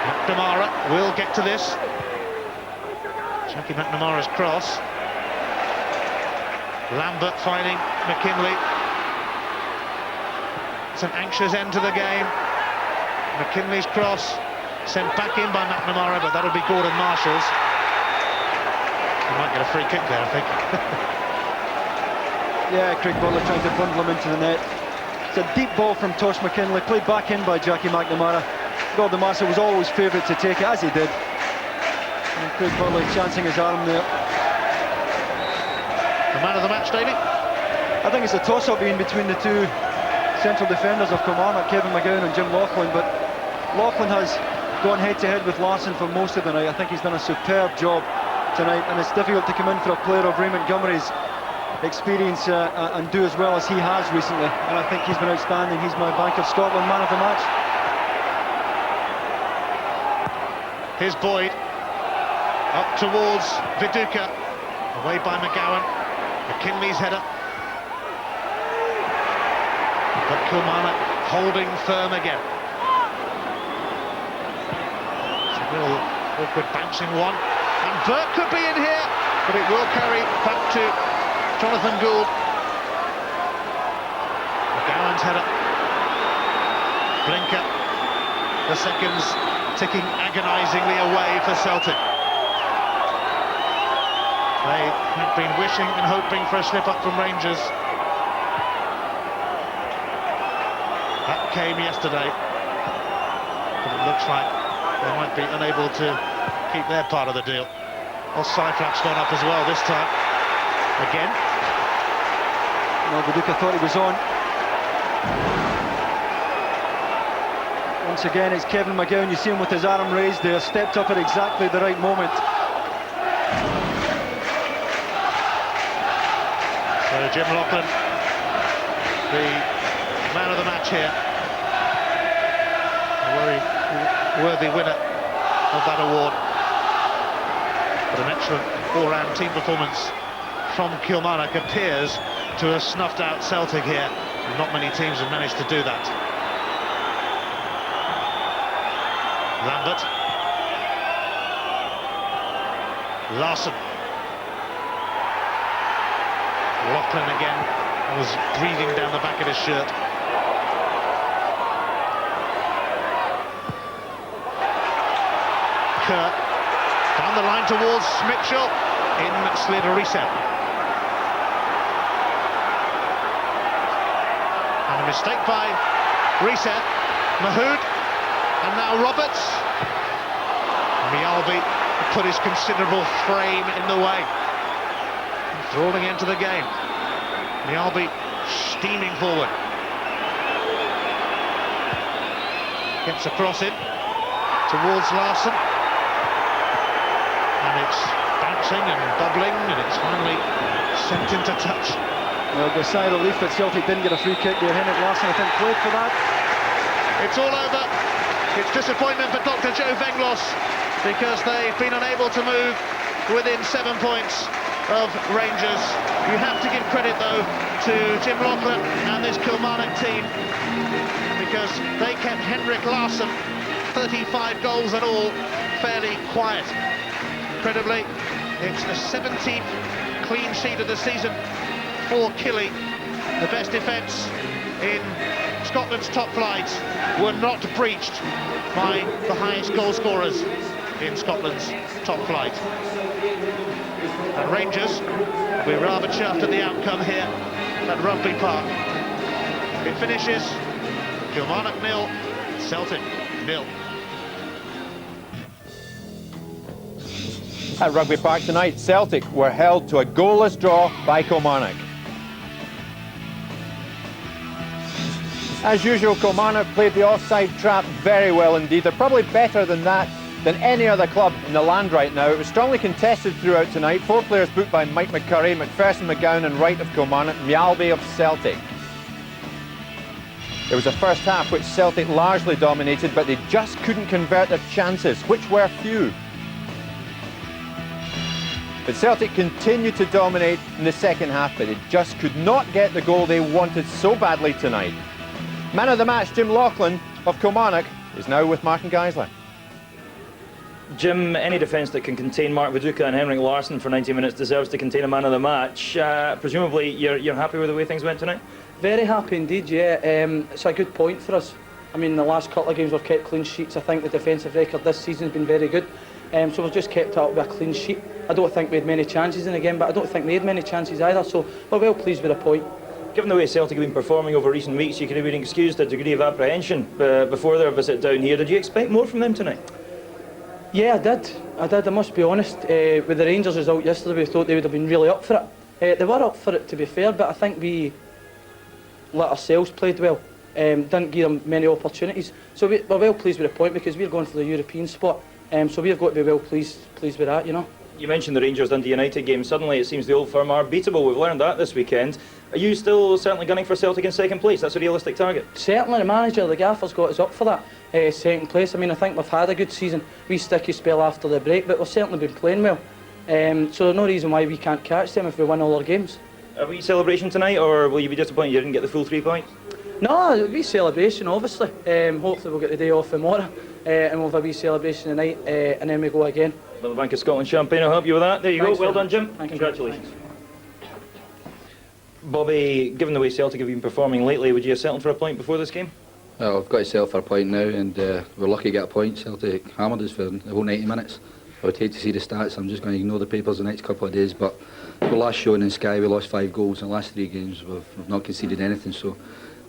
McNamara will get to this. Jackie McNamara's cross. Lambert finding McKinley. It's an anxious end to the game. McKinley's cross sent back in by McNamara, but that'll be Gordon Marshall's. He might get a free kick there, I think. Yeah, Craig Butler trying to bundle him into the net. It's a deep ball from Tosh McKinley, played back in by Jackie McNamara. Gordon Marshall was always favourite to take it, as he did. And Craig Butler chancing his arm there. The man of the match, Davey? I think it's a toss-up between the two central defenders of Kilmarnock, Kevin McGowne and Jim Lauchlan, but Lauchlan has gone head-to-head with Larson for most of the night. I think he's done a superb job tonight, and it's difficult to come in for a player of Raymond Montgomery's experience and do as well as he has recently, and I think he's been outstanding. He's my Bank of Scotland man of the match. Here's Boyd. Up towards Viduka, away by McGowne. McKinley's header. But Kilmarnock holding firm again. It's a real awkward bouncing one. And Burke could be in here, but it will carry back to Jonathan Gould. McGowan's header. Blinker. The seconds ticking agonisingly away for Celtic. They had been wishing and hoping for a slip-up from Rangers. That came yesterday, but it looks like they might be unable to keep their part of the deal. Offside flap's gone up as well this time. Again. Well, Viduka thought he was on. Once again, it's Kevin McGowne. You see him with his arm raised there, stepped up at exactly the right moment. So Jim Lauchlan, the man of the match here, a very worthy winner of that award. But an excellent all-round team performance from Kilmarnock appears to have snuffed out Celtic here. Not many teams have managed to do that. Lambert. Larson. Lauchlan again was breathing down the back of his shirt. Kerr down the line towards Mitchell. In slid Reilly. And a mistake by Reilly. Mahood. And now Roberts. Mialbi put his considerable frame in the way. Rolling into the game. Mialbi steaming forward. Gets a cross in towards Larson. And it's bouncing and bubbling, and it's finally sent into touch. Well, the sigh of relief that Celtic didn't get a free kick there. Henrik Larsson, I think, played for that. It's all over. It's disappointment for Dr. Joe Venglos, because they've been unable to move within 7 points of Rangers. You have to give credit, though, to Jim Lauchlan and this Kilmarnock team, because they kept Henrik Larsson, 35 goals and all, fairly quiet. Incredibly, it's the 17th clean sheet of the season for Killie. The best defence in Scotland's top flight were not breached by the highest goal scorers in Scotland's top flight. And Rangers will be rather chuffed at the outcome here at Rugby Park. It finishes Kilmarnock 0, Celtic 0. At Rugby Park tonight, Celtic were held to a goalless draw by Kilmarnock. As usual, Kilmarnock played the offside trap very well indeed. They're probably better than that than any other club in the land right now. It was strongly contested throughout tonight. 4 players booked by Mike McCurry, MacPherson, McGowne and Wright of Kilmarnock, Mialbi of Celtic. It was a first half which Celtic largely dominated, but they just couldn't convert their chances, which were few. But Celtic continued to dominate in the second half, but they just could not get the goal they wanted so badly tonight. Man of the match, Jim Lauchlan of Kilmarnock, is now with Martin Geisler. Jim, any defence that can contain Mark Viduka and Henrik Larsson for 90 minutes deserves to contain a man of the match. Presumably you're happy with the way things went tonight? Very happy indeed, yeah. It's a good point for us. I mean, the last couple of games we've kept clean sheets. I think the defensive record this season has been very good. So we've just kept up with a clean sheet. I don't think we had many chances in the game, but I don't think they had many chances either, so we're well pleased with a point. Given the way Celtic have been performing over recent weeks, you could have been excused a degree of apprehension before their visit down here. Did you expect more from them tonight? Yeah, I did, I must be honest. With the Rangers result yesterday, we thought they would have been really up for it. They were up for it, to be fair, but I think we let ourselves played well. Didn't give them many opportunities. So we're well pleased with the point, because we're going for the European spot. So we've got to be well pleased with that, you know. You mentioned the Rangers Dundee United game. Suddenly it seems the Old Firm are beatable. We've learned that this weekend. Are you still certainly gunning for Celtic in second place? That's a realistic target? Certainly, the manager, the gaffer's got us up for that second place. I mean, I think we've had a good season. We sticky spell after the break, but we've certainly been playing well. So there's no reason why we can't catch them if we win all our games. A wee celebration tonight, or will you be disappointed you didn't get the full 3 points? No, it'll be celebration, obviously. Hopefully we'll get the day off tomorrow and we'll have a wee celebration tonight and then we go again. The Bank of Scotland champagne will help you with that. There you Thanks, go. Well done, Jim. Thank you. Congratulations. Bobby, given the way Celtic have been performing lately, would you have settled for a point before this game? Well, I've got to settle for a point now, and we're lucky to get a point. Celtic hammered us for the whole 90 minutes. I would hate to see the stats. I'm just going to ignore the papers the next couple of days, but the last showing in Sky we lost 5 goals. In the last 3 games we've not conceded anything, so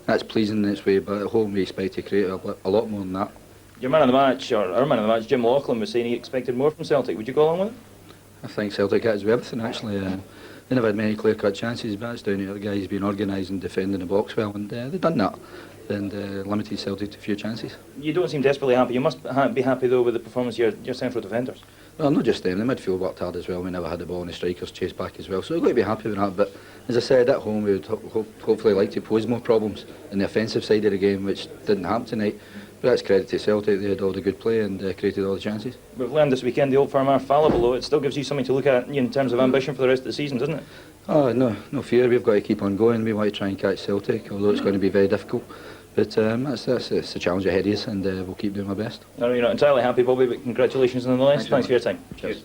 that's pleasing in its way, but at home we expect to create a lot more than that. Your man of the match, or our man of the match, Jim Lauchlan, was saying he expected more from Celtic. Would you go along with it? I think Celtic gets with everything actually. They never had many clear-cut chances, but that's down to the guys being organised and defending the box well, and they've done that and limited Celtic to a few chances. You don't seem desperately happy. You must be happy though with the performance of your central defenders. Well, not just them, the midfield worked hard as well. We never had the ball and the strikers chased back as well, so we've got to be happy with that. But as I said, at home we would hopefully like to pose more problems in the offensive side of the game, which didn't happen tonight. But that's credit to Celtic. They had all the good play and created all the chances. We've learned this weekend the Old Firm are fallible, though. It still gives you something to look at in terms of ambition for the rest of the season, doesn't it? Oh, no fear. We've got to keep on going. We want to try and catch Celtic, although it's going to be very difficult. But that's a challenge ahead of us, and we'll keep doing our best. No, you're not entirely happy, Bobby, but congratulations nonetheless. Thanks for your time. Cheers.